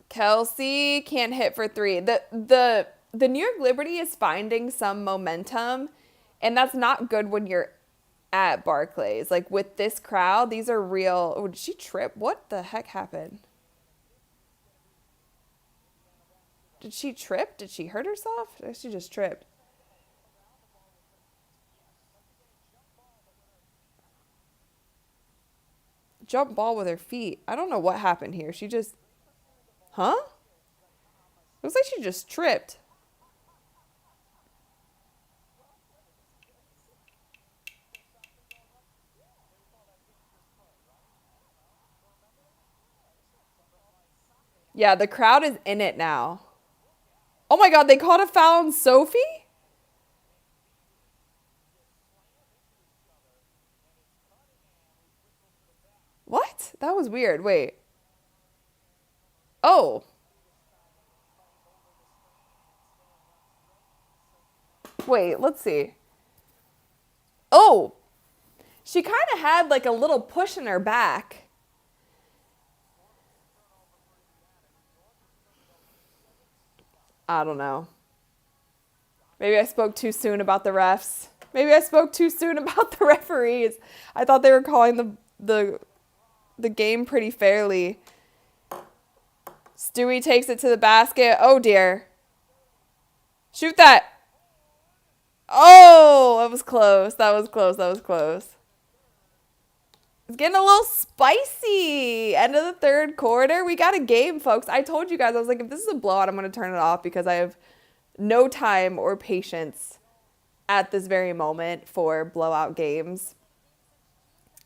Kelsey can't hit for three. The New York Liberty is finding some momentum, and that's not good when you're at Barclays. Like with this crowd, these are real. Oh, did she trip? What the heck happened? Did she trip? Did she hurt herself? Or she just tripped? Jump ball with her feet. I don't know what happened here. She just, huh? Looks like she just tripped. Yeah, the crowd is in it now. Oh my God, they called a foul on Sophie? What? That was weird. Wait. Oh. Wait, let's see. Oh. She kind of had like a little push in her back. I don't know. Maybe I spoke too soon about the refs. Maybe I spoke too soon about the referees. I thought they were calling the game pretty fairly. Stewie takes it to the basket. Oh dear. Shoot that. Oh, that was close. That was close. That was close. It's getting a little spicy. End of the third quarter. We got a game, folks. I told you guys, I was like, if this is a blowout, I'm going to turn it off because I have no time or patience at this very moment for blowout games.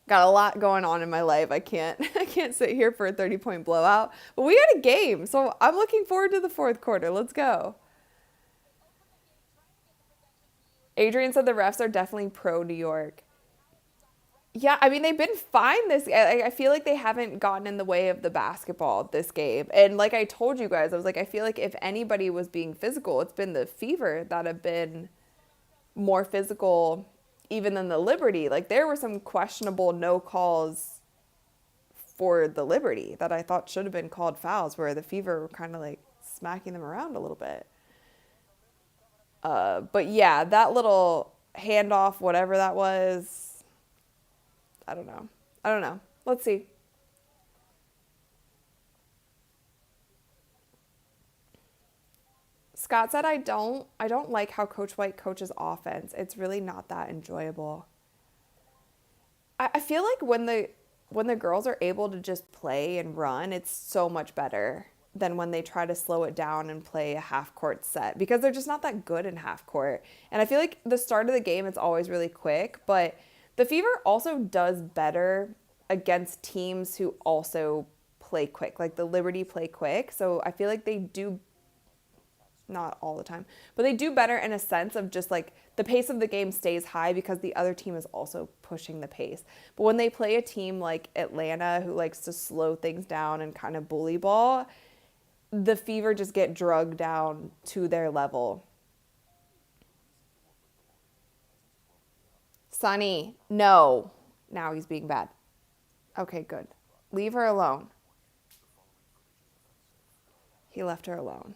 Got a lot going on in my life. I can't sit here for a 30-point blowout. But we got a game, so I'm looking forward to the fourth quarter. Let's go. Adrian said the refs are definitely pro New York. Yeah, I mean, they've been fine this. I feel like they haven't gotten in the way of the basketball this game. And like I told you guys, I was like, I feel like if anybody was being physical, it's been the Fever that have been more physical even than the Liberty. Like there were some questionable no calls for the Liberty that I thought should have been called fouls where the Fever were kind of like smacking them around a little bit. But yeah, that little handoff, whatever that was, I don't know. I don't know. Let's see. Scott said I don't like how Coach White coaches offense. It's really not that enjoyable. I feel like when the girls are able to just play and run, it's so much better than when they try to slow it down and play a half court set because they're just not that good in half court. And I feel like the start of the game it's always really quick, but the Fever also does better against teams who also play quick. Like the Liberty play quick. So I feel like they do, not all the time, but they do better in a sense of just like the pace of the game stays high because the other team is also pushing the pace. But when they play a team like Atlanta who likes to slow things down and kind of bully ball, the Fever just get drugged down to their level. Sonny, no. Now he's being bad. Okay, good. Leave her alone. He left her alone.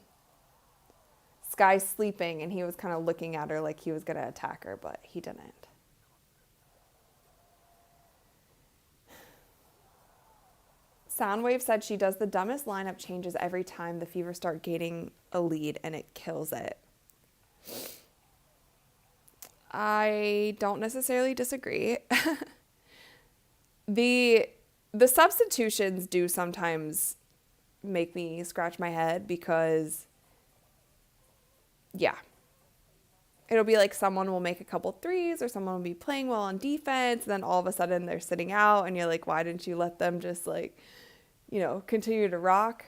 Sky's sleeping, and he was kind of looking at her like he was going to attack her, but he didn't. Soundwave said she does the dumbest lineup changes every time the Fever start gaining a lead, and it kills it. I don't necessarily disagree. The substitutions do sometimes make me scratch my head because, yeah, it'll be like someone will make a couple threes or someone will be playing well on defense, and then all of a sudden they're sitting out, and you're like, why didn't you let them just continue to rock?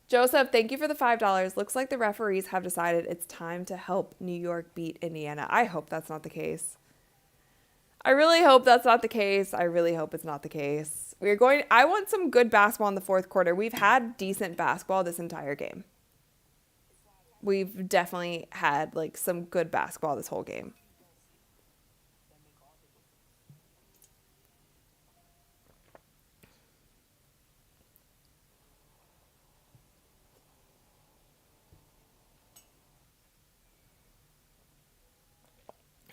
Joseph, thank you for the $5. Looks like the referees have decided it's time to help New York beat Indiana. I hope that's not the case. I really hope that's not the case. I really hope it's not the case. I want some good basketball in the fourth quarter. We've had decent basketball this entire game. We've definitely had some good basketball this whole game.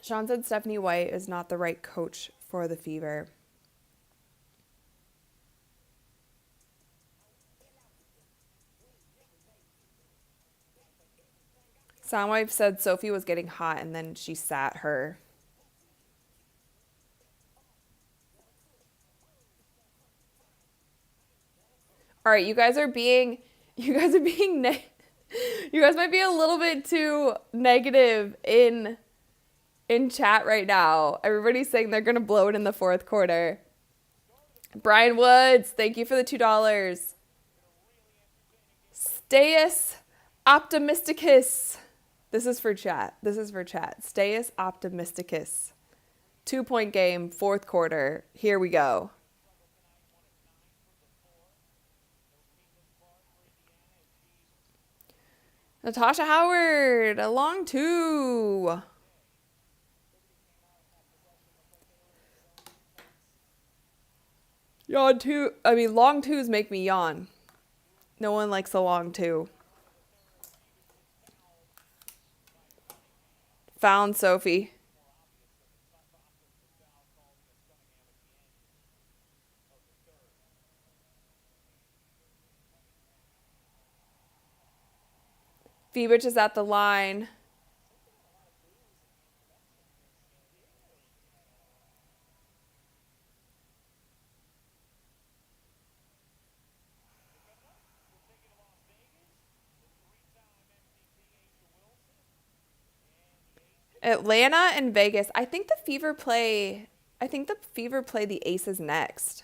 Sean said Stephanie White is not the right coach for the Fever. Soundwave said Sophie was getting hot and then she sat her. All right, you guys might be a little bit too negative in chat right now. Everybody's saying they're going to blow it in the fourth quarter. Brian Woods, thank you for the $2. Stayus Optimisticus. This is for chat. Stayus Optimisticus. 2-point game, fourth quarter. Here we go. Natasha Howard, a long two. Long twos make me yawn. No one likes a long two. Found Sophie. Phoebich is at the line. Atlanta and Vegas. I think the Fever play the Aces next.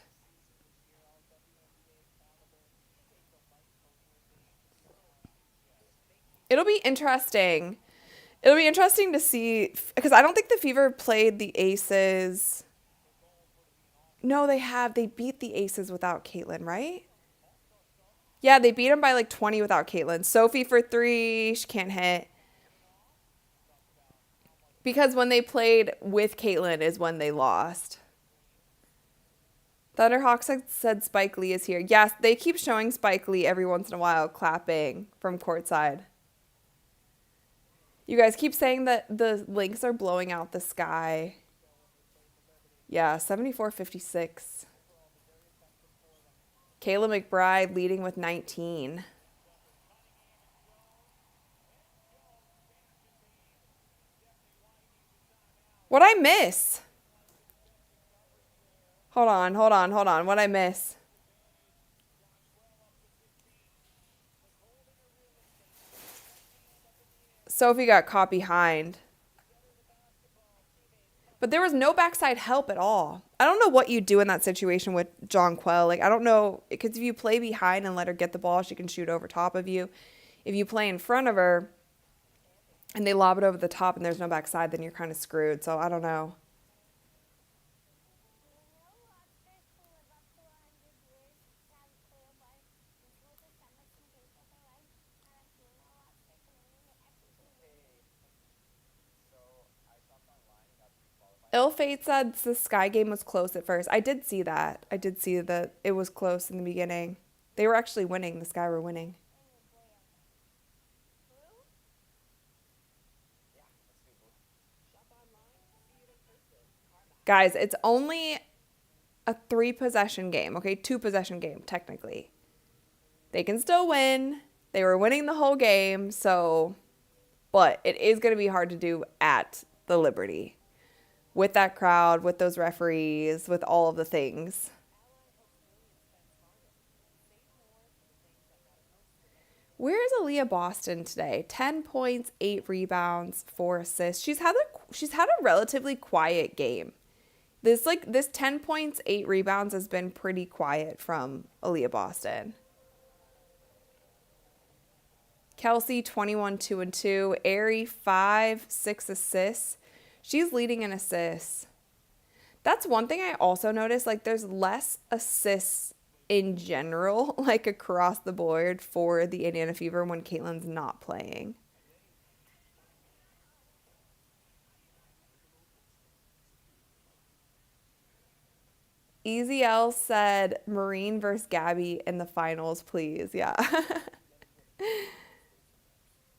It'll be interesting. It'll be interesting to see, because I don't think the Fever played the Aces. No, they have. They beat the Aces without Caitlin, right? Yeah, they beat them by 20 without Caitlin. Sophie for 3. She can't hit. Because when they played with Caitlin is when they lost. Thunderhawks said Spike Lee is here. Yes, they keep showing Spike Lee every once in a while clapping from courtside. You guys keep saying that the Lynx are blowing out the sky. Yeah, 74-56. Kayla McBride leading with 19. What'd I miss? Hold on. What'd I miss? Sophie got caught behind. But there was no backside help at all. I don't know what you do in that situation with Jonquel. I don't know, because if you play behind and let her get the ball, she can shoot over top of you. If you play in front of her and they lob it over the top and there's no backside, then you're kind of screwed. So I don't know. Ill Fate said the Sky game was close at first. I did see that. I did see that it was close in the beginning. They were actually winning. The Sky were winning. Guys, it's only a 3 possession game, okay? 2 possession game, technically. They can still win. They were winning the whole game, so. But it is going to be hard to do at the Liberty with that crowd, with those referees, with all of the things. Where is Aaliyah Boston today? 10 points, 8 rebounds, 4 assists. She's had a relatively quiet game. This 10 points, 8 rebounds has been pretty quiet from Aaliyah Boston. Kelsey 21 2 and 2, Aerie 5 6 assists. She's leading in assists. That's one thing I also noticed, like there's less assists in general, like across the board for the Indiana Fever when Caitlin's not playing. Easy L said Marine versus Gabby in the finals, please. Yeah.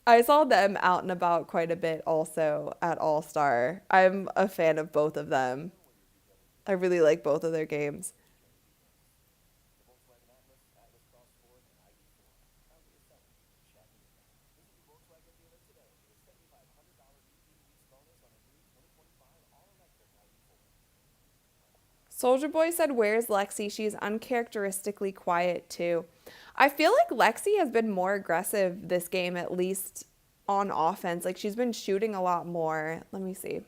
I saw them out and about quite a bit also at All Star. I'm a fan of both of them. I really like both of their games. Soldier Boy said, "Where's Lexi? She's uncharacteristically quiet too." I feel like Lexi has been more aggressive this game, at least on offense. Like she's been shooting a lot more. Let me see.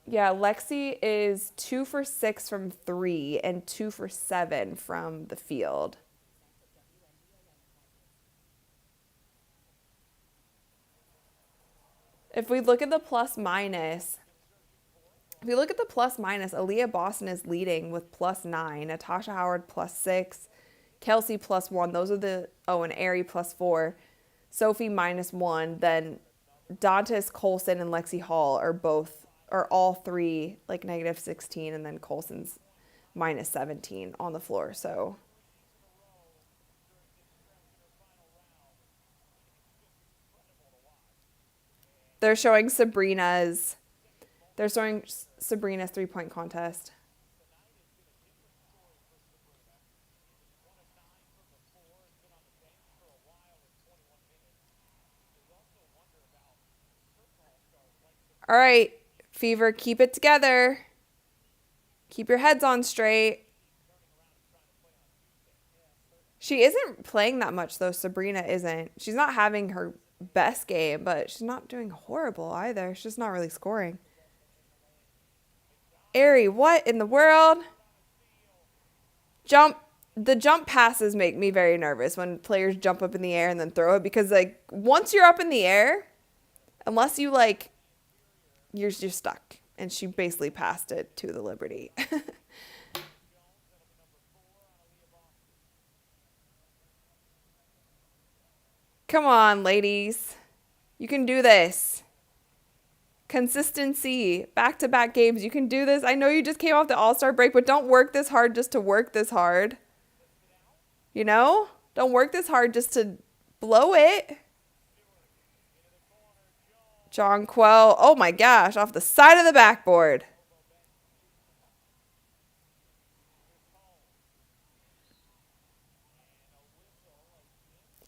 Yeah, Lexi is 2 for 6 from three and 2 for 7 from the field. If we look at the plus minus, if you look at the plus minus, Aaliyah Boston is leading with +9, Natasha Howard +6, Kelsey +1. Those are and Aerie +4, Sophie -1. Then Dantas, Colson, and Lexi Hall are all three like -16, and then Colson's -17 on the floor. So they're showing Sabrina's they're showing Sabrina's 3-point contest. All right, Fever, keep it together. Keep your heads on straight. She isn't playing that much, though. Sabrina isn't. She's not having her best game, but she's not doing horrible either. She's just not really scoring. Aerie, what in the world? Jump. The jump passes make me very nervous when players jump up in the air and then throw it, because like once you're up in the air, unless you like, you're stuck. And she basically passed it to the Liberty. Come on, ladies. You can do this. Consistency. Back-to-back games. You can do this. I know you just came off the All-Star break, but don't work this hard just to work this hard. You know? Don't work this hard just to blow it. Jonquel. Oh my gosh. Off the side of the backboard.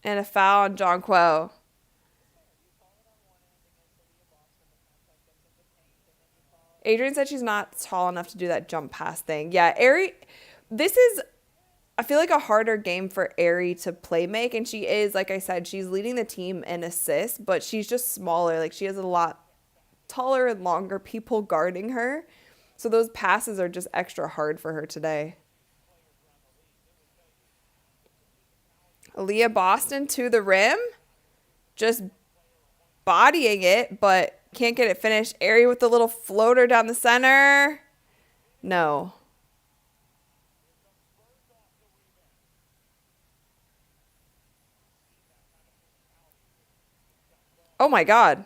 And a foul on Jonquel. Adrian said she's not tall enough to do that jump pass thing. Yeah, Aerie, this is, I feel like, a harder game for Aerie to play make. And she is, like I said, she's leading the team in assists, but she's just smaller. Like she has a lot taller and longer people guarding her. So those passes are just extra hard for her today. Aaliyah Boston to the rim. Just bodying it, but can't get it finished. Aerie with the little floater down the center. No. Oh my God.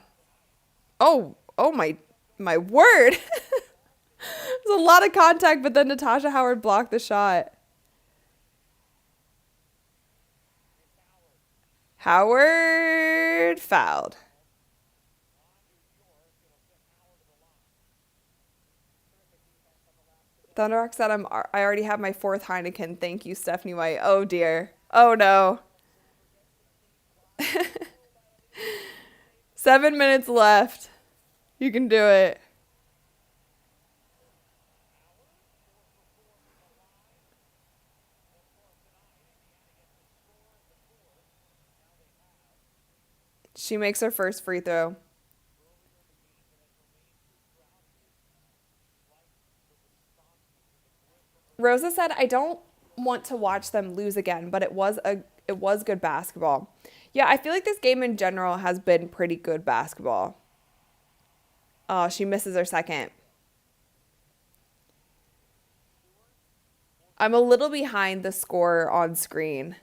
Oh my word. There's a lot of contact, but then Natasha Howard blocked the shot. Howard fouled. Thunderhawk said I already have my 4th Heineken. Thank you, Stephanie White. Oh dear. Oh no. 7 minutes left. You can do it. She makes her first free throw. Rosa said, I don't want to watch them lose again, but it was good basketball. Yeah, I feel like this game in general has been pretty good basketball. Oh, she misses her second. I'm a little behind the score on screen.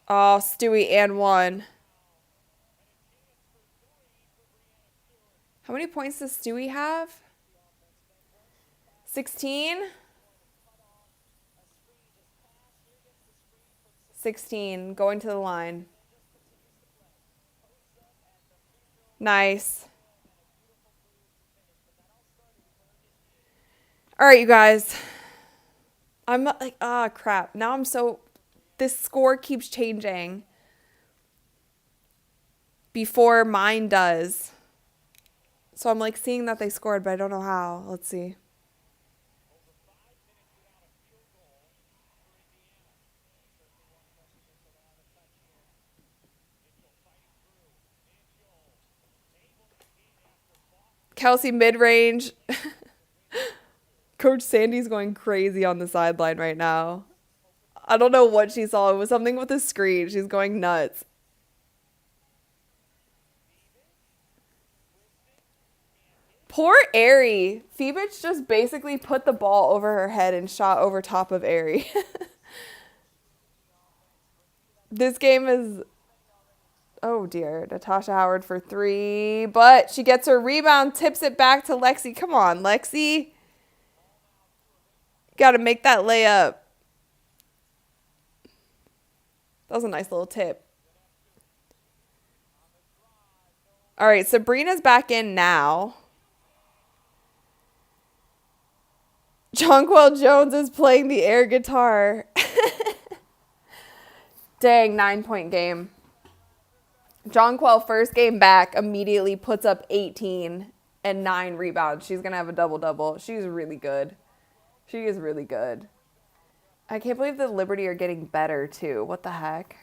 Oh, Stewie and 1. How many points does Stewie have? 16? 16, going to the line. Nice. All right, you guys. I'm like, crap. Now this score keeps changing before mine does. So I'm like seeing that they scored, but I don't know how. Let's see. Kelsey mid-range. Coach Sandy's going crazy on the sideline right now. I don't know what she saw. It was something with the screen. She's going nuts. Poor Aerie. Phoebus just basically put the ball over her head and shot over top of Aerie. This game is... Oh, dear. Natasha Howard for 3. But she gets her rebound, tips it back to Lexi. Come on, Lexi. Got to make that layup. That was a nice little tip. All right, Sabrina's back in now. Jonquel Jones is playing the air guitar. Dang, 9-point game. Jonquel, first game back, immediately puts up 18 and 9 rebounds. She's going to have a double-double. She's really good. She is really good. I can't believe the Liberty are getting better, too. What the heck?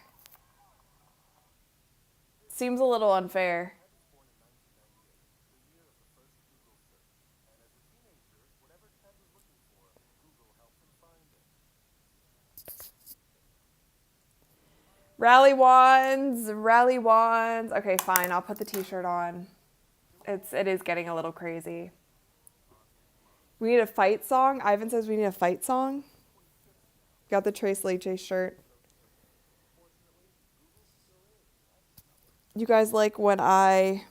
Seems a little unfair. Rally wands, rally wands. Okay, fine. I'll put the t-shirt on. It is getting a little crazy. We need a fight song. Ivan says we need a fight song. Got the Trace Leche shirt. You guys like when I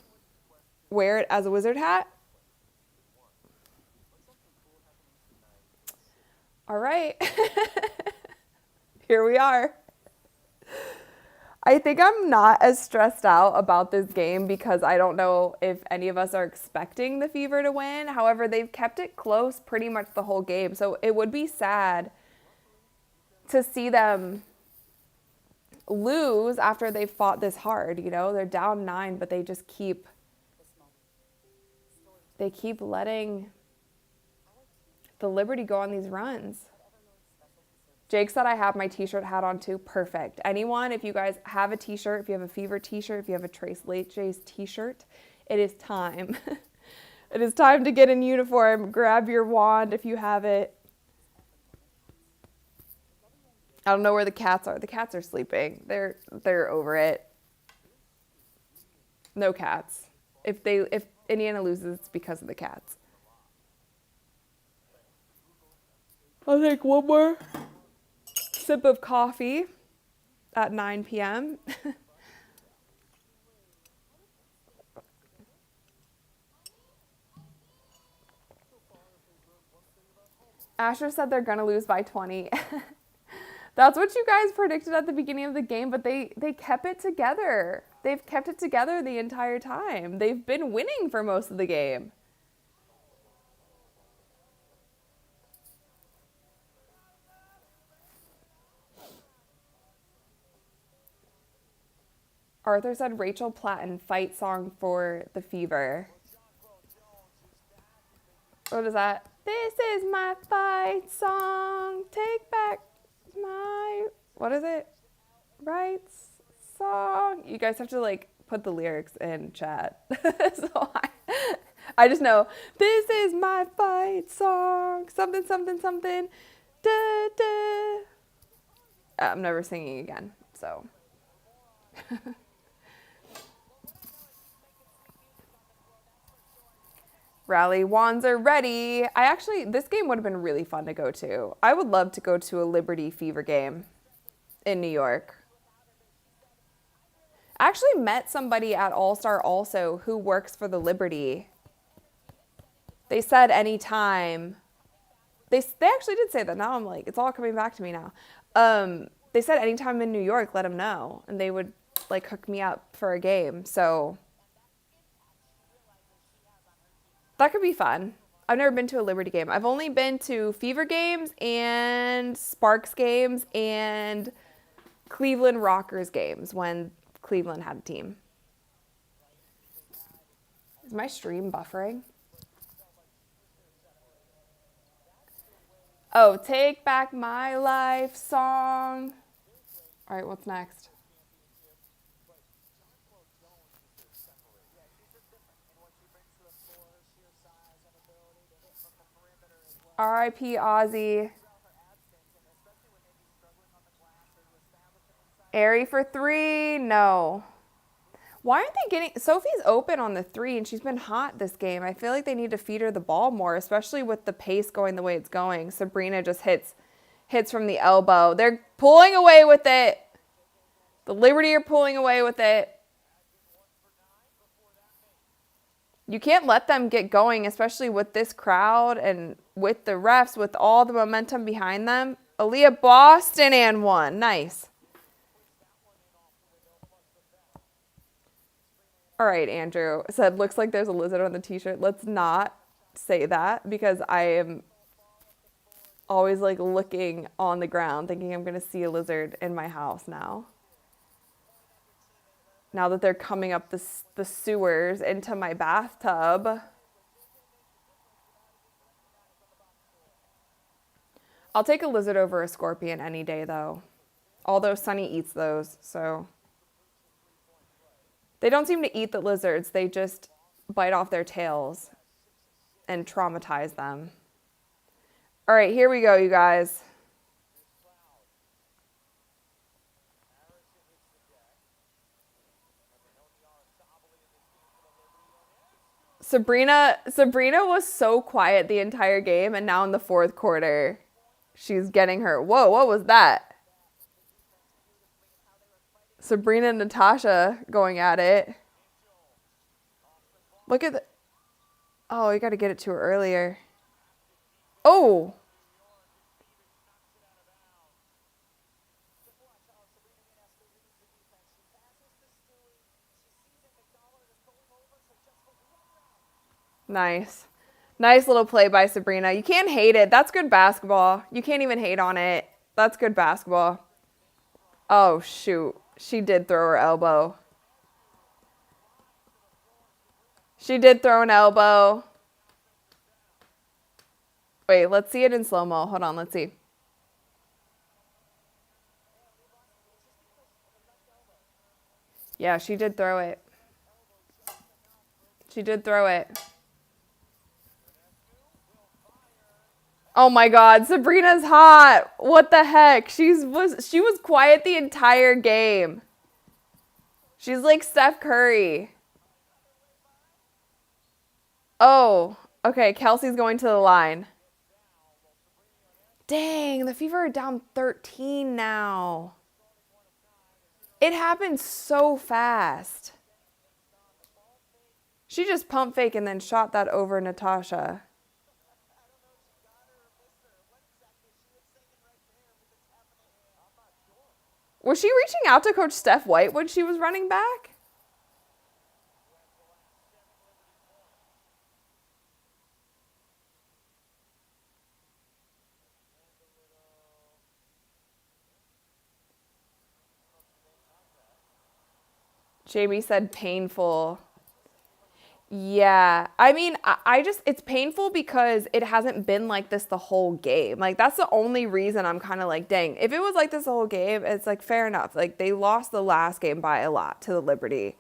wear it as a wizard hat? All right. Here we are. I think I'm not as stressed out about this game because I don't know if any of us are expecting the Fever to win. However, they've kept it close pretty much the whole game. So it would be sad to see them lose after they've fought this hard. You know, they're down 9, but they just keep letting the Liberty go on these runs. Jake said I have my t-shirt hat on too. Perfect. Anyone, if you guys have a t-shirt, if you have a Fever t-shirt, if you have a Trace Leche's t-shirt, it is time. It is time to get in uniform. Grab your wand if you have it. I don't know where the cats are. The cats are sleeping. They're over it. No cats. If Indiana loses, it's because of the cats. I'll take one more sip of coffee at 9 p.m. Asher said they're going to lose by 20. That's what you guys predicted at the beginning of the game, but they kept it together. They've kept it together the entire time. They've been winning for most of the game. Arthur said Rachel Platten fight song for the Fever. What is that? This is my fight song. Take back my, what is it? Rights song. You guys have to like put the lyrics in chat. So I just know this is my fight song. Something, something, something. Da, da. I'm never singing again. So. Rally wands are ready. This game would have been really fun to go to. I would love to go to a Liberty Fever game in New York. I actually met somebody at All-Star also who works for the Liberty. They said anytime. They actually did say that. Now I'm like, it's all coming back to me now. They said anytime in New York, let them know. And they would like hook me up for a game. So that could be fun. I've never been to a Liberty game. I've only been to Fever games and Sparks games and Cleveland Rockers games when Cleveland had a team. Is my stream buffering? Oh, Take Back My Life song. All right, what's next? R.I.P. Ozzy. Airy for 3? No. Why aren't they getting... Sophie's open on the 3, and she's been hot this game. I feel like they need to feed her the ball more, especially with the pace going the way it's going. Sabrina just hits from the elbow. They're pulling away with it. The Liberty are pulling away with it. You can't let them get going, especially with this crowd and with the refs, with all the momentum behind them. Aaliyah Boston and 1. Nice. All right, Andrew said, looks like there's a lizard on the t-shirt. Let's not say that because I am always like looking on the ground thinking I'm going to see a lizard in my house now. Now that they're coming up the sewers into my bathtub. I'll take a lizard over a scorpion any day, though. Although Sunny eats those, so. They don't seem to eat the lizards. They just bite off their tails and traumatize them. All right, here we go, you guys. Sabrina was so quiet the entire game, and now in the fourth quarter, she's getting her. Whoa, what was that? Sabrina and Natasha going at it. Look at the... Oh, you got to get it to her earlier. Oh! Nice. Nice little play by Sabrina. You can't hate it. That's good basketball. You can't even hate on it. That's good basketball. Oh, shoot. She did throw her elbow. She did throw an elbow. Wait, let's see it in slow-mo. Hold on, let's see. Yeah, she did throw it. She did throw it. Oh my God, Sabrina's hot. What the heck? She was quiet the entire game. She's like Steph Curry. Oh, okay, Kelsey's going to the line. Dang, the Fever are down 13 now. It happened so fast. She just pump fake and then shot that over Natasha. Was she reaching out to Coach Steph White when she was running back? Jamie said painful. Yeah. I mean, I just, it's painful because it hasn't been like this the whole game. Like, that's the only reason I'm kind of like, dang, if it was like this the whole game, it's like, fair enough. Like, they lost the last game by a lot to the Liberty.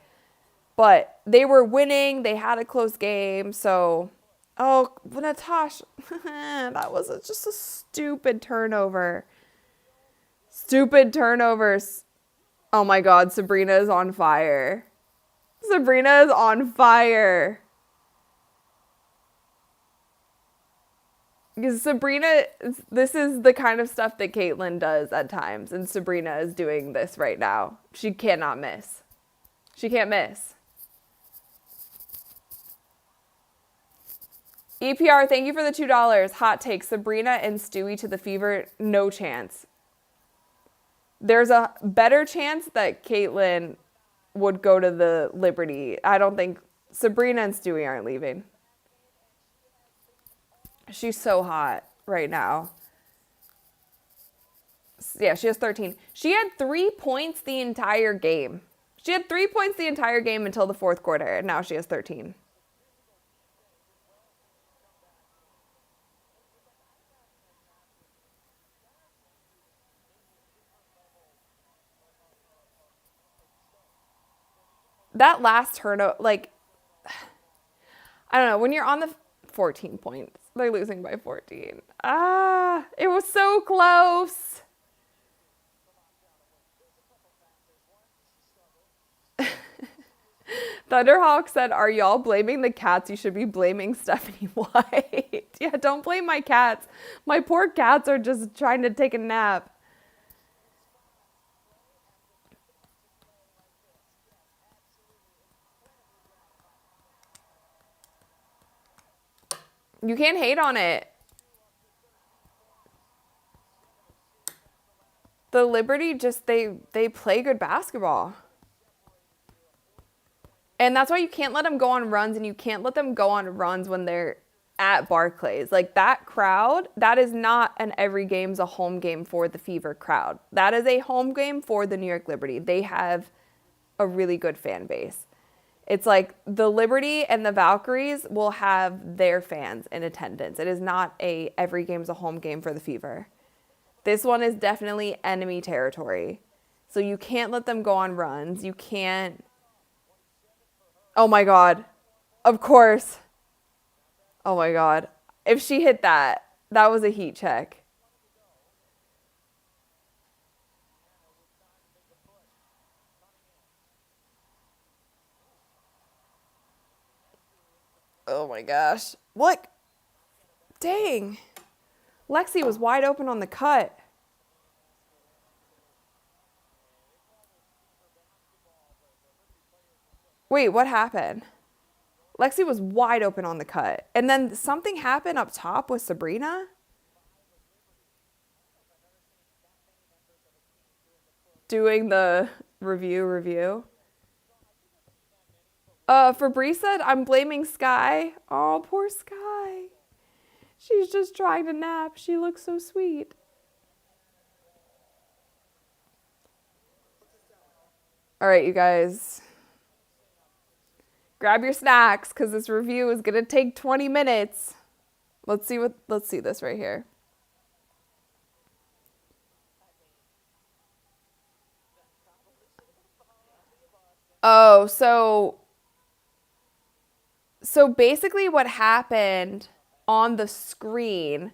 But they were winning. They had a close game. So, oh, Natasha, that was just a stupid turnover. Stupid turnovers. Oh my God, Sabrina is on fire. Sabrina is on fire. Because Sabrina, this is the kind of stuff that Caitlin does at times. And Sabrina is doing this right now. She cannot miss. She can't miss. EPR, thank you for the $2. Hot take, Sabrina and Stewie to the Fever, no chance. There's a better chance that Caitlin would go to the Liberty. I don't think Sabrina and Stewie aren't leaving. She's so hot right now. Yeah, she has 13. She had 3 points the entire game. She had 3 points the entire game until the fourth quarter, and now she has 13. That last turnover, like, I don't know, when you're on the 14 points, they're losing by 14. It was so close. Thunderhawk said, are y'all blaming the cats? You should be blaming Stephanie White. Yeah, don't blame my cats. My poor cats are just trying to take a nap. You can't hate on it. The Liberty just, they play good basketball. And that's why you can't let them go on runs, and you can't let them go on runs when they're at Barclays. Like, that crowd, that is not an every game's a home game for the Fever crowd. That is a home game for the New York Liberty. They have a really good fan base. It's like the Liberty and the Valkyries will have their fans in attendance. It is not a every game's a home game for the Fever. This one is definitely enemy territory. So you can't let them go on runs. You can't. Oh my God. Of course. Oh my God. If she hit that, that was a heat check. Oh my gosh. Look. Dang. Lexi was wide open on the cut. Wait, what happened? Lexi was wide open on the cut. And then something happened up top with Sabrina. Doing the review. Fabrice said, I'm blaming Sky. Oh, poor Sky. She's just trying to nap. She looks so sweet. All right, you guys. Grab your snacks, because this review is going to take 20 minutes. Let's see this right here. Oh, so basically what happened on the screen,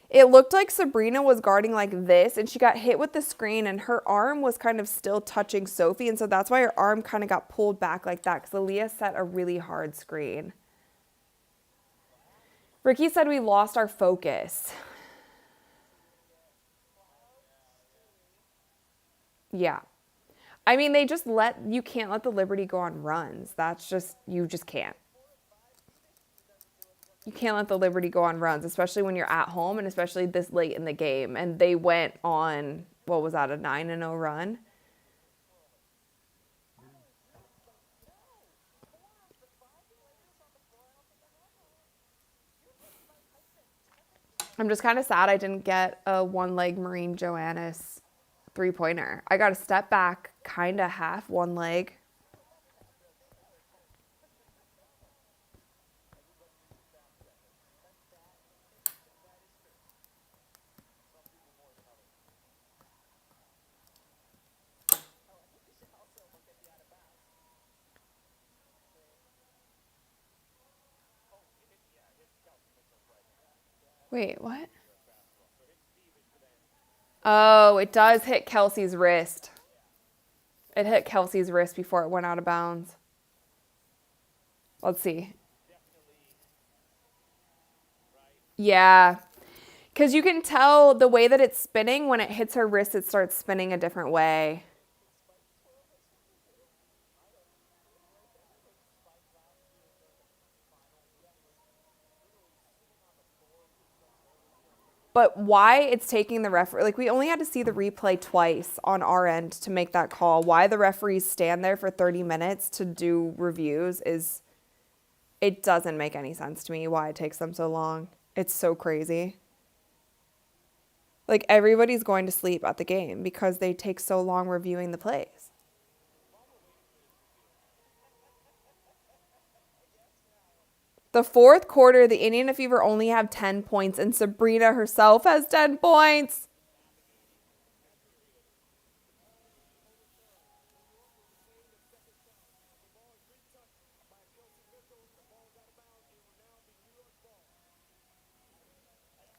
it looked like Sabrina was guarding like this, and she got hit with the screen, and her arm was kind of still touching Sophie, and so that's why her arm kind of got pulled back like that, because Aaliyah set a really hard screen. Ricky said we lost our focus. Yeah. I mean, you can't let the Liberty go on runs. You just can't. You can't let the Liberty go on runs, especially when you're at home and especially this late in the game. And they went on, what was that, a 9-0 run? I'm just kind of sad I didn't get a one leg Marine Joannis 3-pointer. I got a step back, kind of half one leg. Wait, what? Oh, it does hit Kelsey's wrist. It hit Kelsey's wrist before it went out of bounds. Let's see. Yeah. Because you can tell the way that it's spinning, when it hits her wrist, it starts spinning a different way. But why it's taking the referee, like we only had to see the replay twice on our end to make that call. Why the referees stand there for 30 minutes to do reviews is, it doesn't make any sense to me why it takes them so long. It's so crazy. Like everybody's going to sleep at the game because they take so long reviewing the plays. The fourth quarter, the Indiana Fever only have 10 points, and Sabrina herself has 10 points.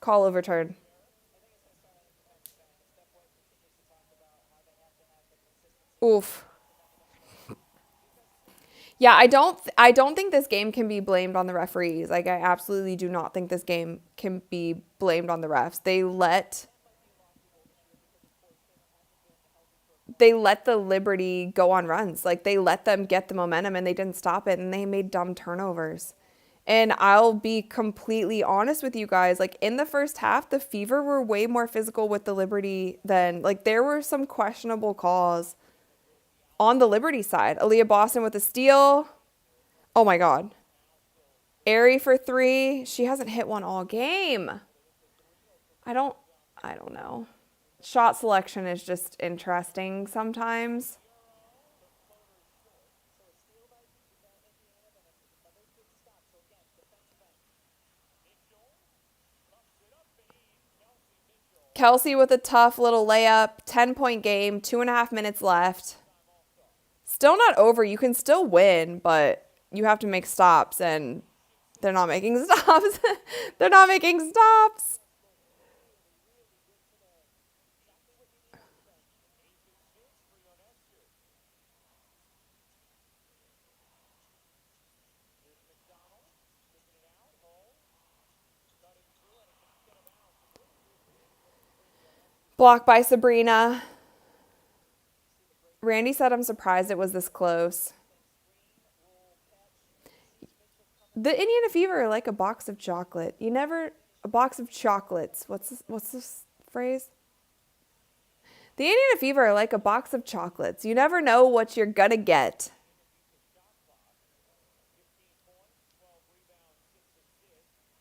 Call overturned. Oof. Yeah, I don't think this game can be blamed on the referees. Like I absolutely do not think this game can be blamed on the refs. They let the Liberty go on runs. Like they let them get the momentum and they didn't stop it, and they made dumb turnovers. And I'll be completely honest with you guys, like in the first half, the Fever were way more physical with the Liberty than, like, there were some questionable calls on the Liberty side. Aaliyah Boston with a steal. Oh my God. Aerie for 3. She hasn't hit one all game. I don't know. Shot selection is just interesting sometimes. Kelsey with a tough little layup. 10-point game. 2.5 minutes left. Still not over. You can still win, but you have to make stops, and they're not making stops. They're not making stops. Blocked by Sabrina. Randy said, I'm surprised it was this close. The Indiana Fever are like a box of chocolate. A box of chocolates. What's this phrase? The Indiana Fever are like a box of chocolates. You never know what you're gonna get.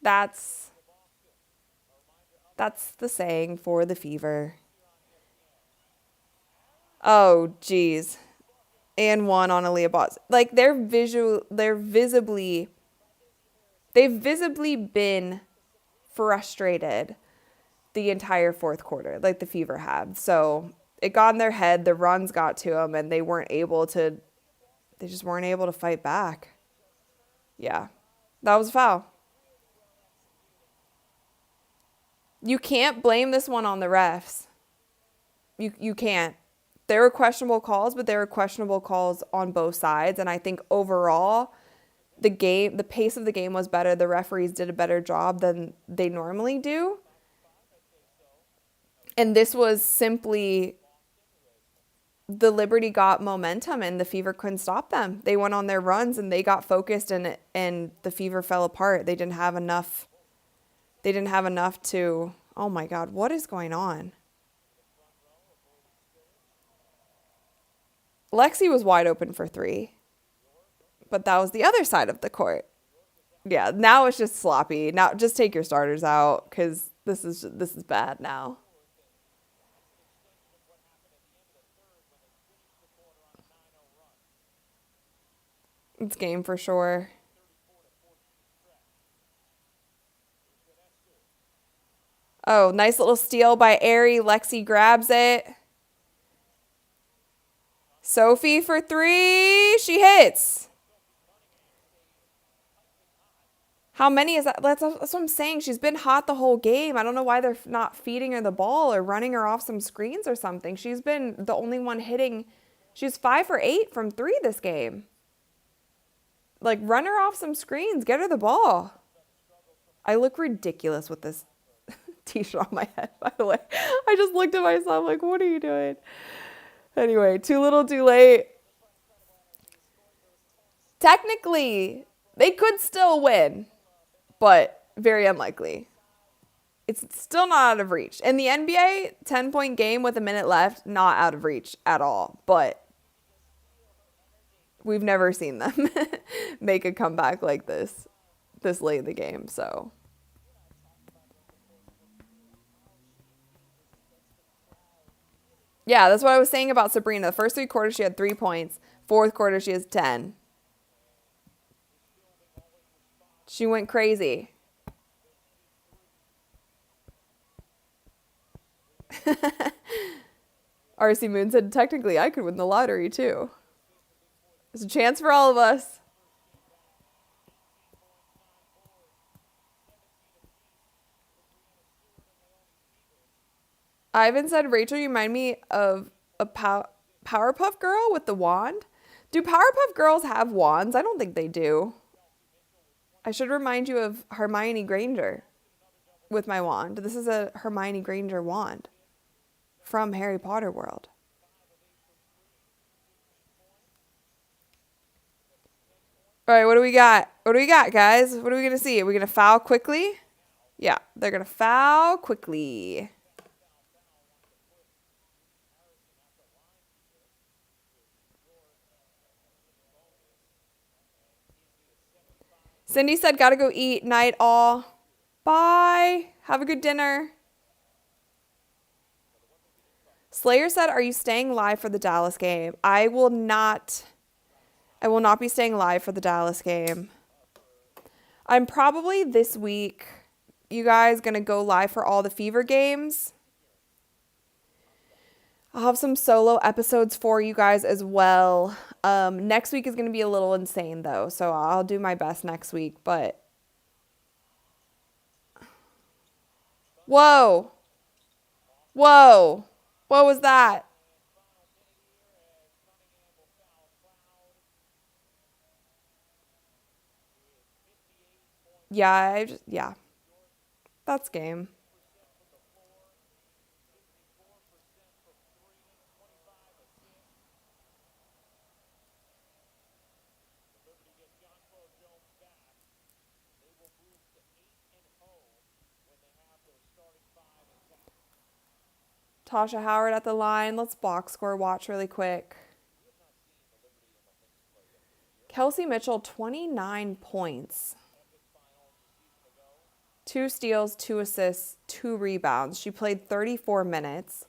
That's the saying for the Fever. Oh, geez. And one on Aaliyah Boston. Like they've visibly been frustrated the entire fourth quarter, like the Fever have. So it got in their head, the runs got to them, and they just weren't able to fight back. Yeah, that was a foul. You can't blame this one on the refs. You can't. There were questionable calls, but there were questionable calls on both sides. And I think overall, the pace of the game was better. The referees did a better job than they normally do. And this was simply the Liberty got momentum and the Fever couldn't stop them. They went on their runs and they got focused, and the Fever fell apart. They didn't have enough. They didn't have enough to, oh my God, what is going on? Lexi was wide open for 3, but that was the other side of the court. Yeah, now it's just sloppy. Now just take your starters out because This is bad now. It's game for sure. Oh, nice little steal by Ari. Lexi grabs it. Sophie for three. She hits. How many is that? That's what I'm saying. She's been hot the whole game. I don't know why they're not feeding her the ball or running her off some screens or something. She's been the only one hitting. She's 5 for 8 from three this game. Like, run her off some screens. Get her the ball. I look ridiculous with this t-shirt on my head, by the way. I just looked at myself like, what are you doing? Anyway, too little, too late. Technically, they could still win, but very unlikely. It's still not out of reach. In the NBA, 10-point game with a minute left, not out of reach at all. But we've never seen them make a comeback like this late in the game. So yeah, that's what I was saying about Sabrina. The first 3 quarters, she had 3 points. Fourth quarter, she has 10. She went crazy. RC Moon said, technically, I could win the lottery, too. There's a chance for all of us. Ivan said, Rachel, you remind me of a Powerpuff Girl with the wand. Do Powerpuff Girls have wands? I don't think they do. I should remind you of Hermione Granger with my wand. This is a Hermione Granger wand from Harry Potter world. All right, what do we got? What do we got, guys? What are we going to see? Are we going to foul quickly? Yeah, they're going to foul quickly. Cindy said, gotta go eat. Night all. Bye. Have a good dinner. Slayer said, are you staying live for the Dallas game? I will not be staying live for the Dallas game. I'm probably this week, you guys, going to go live for all the Fever games. I'll have some solo episodes for you guys as well. Next week is going to be a little insane, though, so I'll do my best next week, but... Whoa! Whoa! What was that? Yeah. That's game. Tasha Howard at the line. Let's box score watch really quick. Kelsey Mitchell, 29 points. 2 steals, 2 assists, 2 rebounds. She played 34 minutes.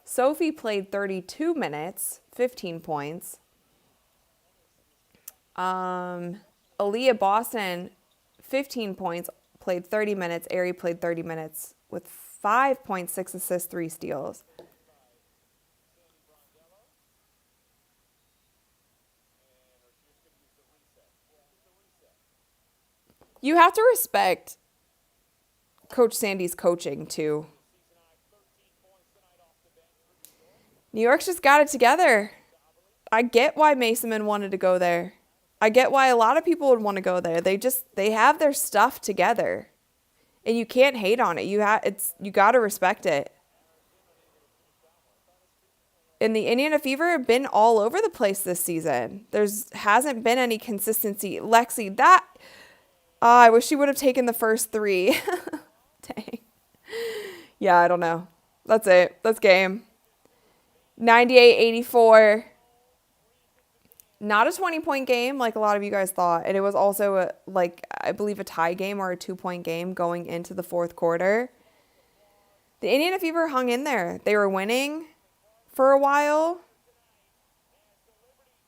Sophie played 32 minutes, 15 points. Aaliyah Boston, 15 points, played 30 minutes. Ari played 30 minutes with 5.6 assists, 3 steals. You have to respect Coach Sandy's coaching, too. New York's just got it together. I get why Mason wanted to go there. I get why a lot of people would want to go there. They have their stuff together. And you can't hate on it. You got to respect it. And the Indiana Fever have been all over the place this season. Hasn't been any consistency. Lexi, I wish she would have taken the first 3. Dang. Yeah, I don't know. That's it. That's game. 98-84. Not a 20-point game like a lot of you guys thought. And it was also, I believe, a tie game or a 2-point game going into the fourth quarter. The Indiana Fever hung in there. They were winning for a while.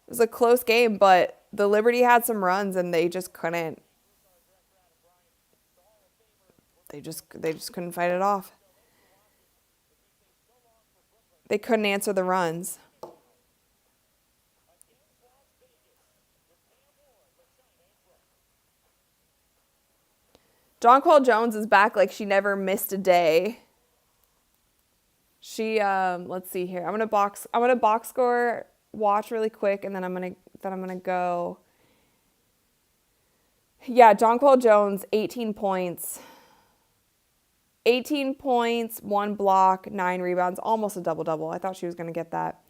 It was a close game, but the Liberty had some runs and they just couldn't. They just couldn't fight it off. They couldn't answer the runs. Jonquel Jones is back like she never missed a day. She let's see here. I'm gonna box score watch really quick, and then I'm gonna go. Yeah, Jonquel Jones, 18 points. 18 points, 1 block, 9 rebounds, almost a double-double. I thought she was going to get that.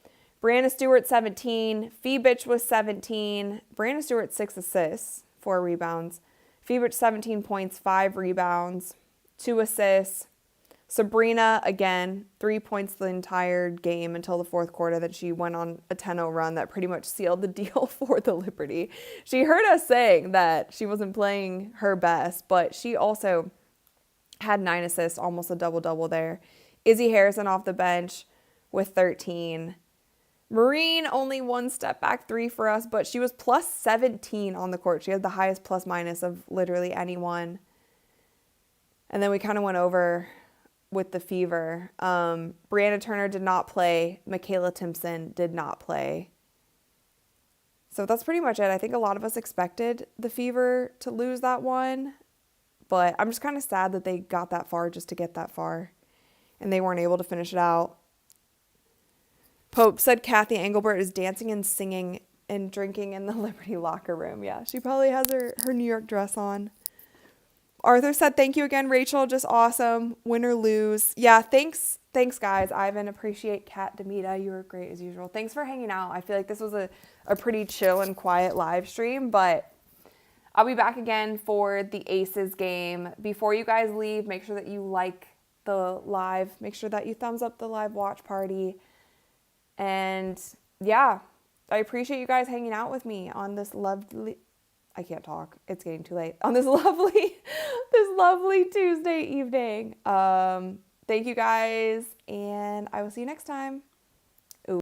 Brianna Stewart, 17. Fee-Bitch was 17. Brianna Stewart, 6 assists, 4 rebounds. Fee-Bitch, 17 points, 5 rebounds, 2 assists. Sabrina, again, 3 points the entire game until the fourth quarter that she went on a 10-0 run that pretty much sealed the deal for the Liberty. She heard us saying that she wasn't playing her best, but she also had 9 assists, almost a double-double there. Izzy Harrison off the bench with 13. Marine only 1 step back 3 for us, but she was plus 17 on the court. She had the highest plus minus of literally anyone. And then we kind of went over with the Fever. Brianna Turner did not play. Michaela Timpson did not play. So that's pretty much it. I think a lot of us expected the Fever to lose that one. But I'm just kind of sad that they got that far just to get that far. And they weren't able to finish it out. Pope said Kathy Engelbert is dancing and singing and drinking in the Liberty locker room. Yeah, she probably has her New York dress on. Arthur said, thank you again, Rachel. Just awesome. Win or lose. Yeah, thanks, guys. Ivan, appreciate Kat Demita. You were great as usual. Thanks for hanging out. I feel like this was a pretty chill and quiet live stream, but I'll be back again for the Aces game. Before you guys leave, make sure that you like the live. Make sure that you thumbs up the live watch party. And yeah, I appreciate you guys hanging out with me on this lovely, I can't talk. It's getting too late. On this lovely Tuesday evening. Thank you guys, and I will see you next time.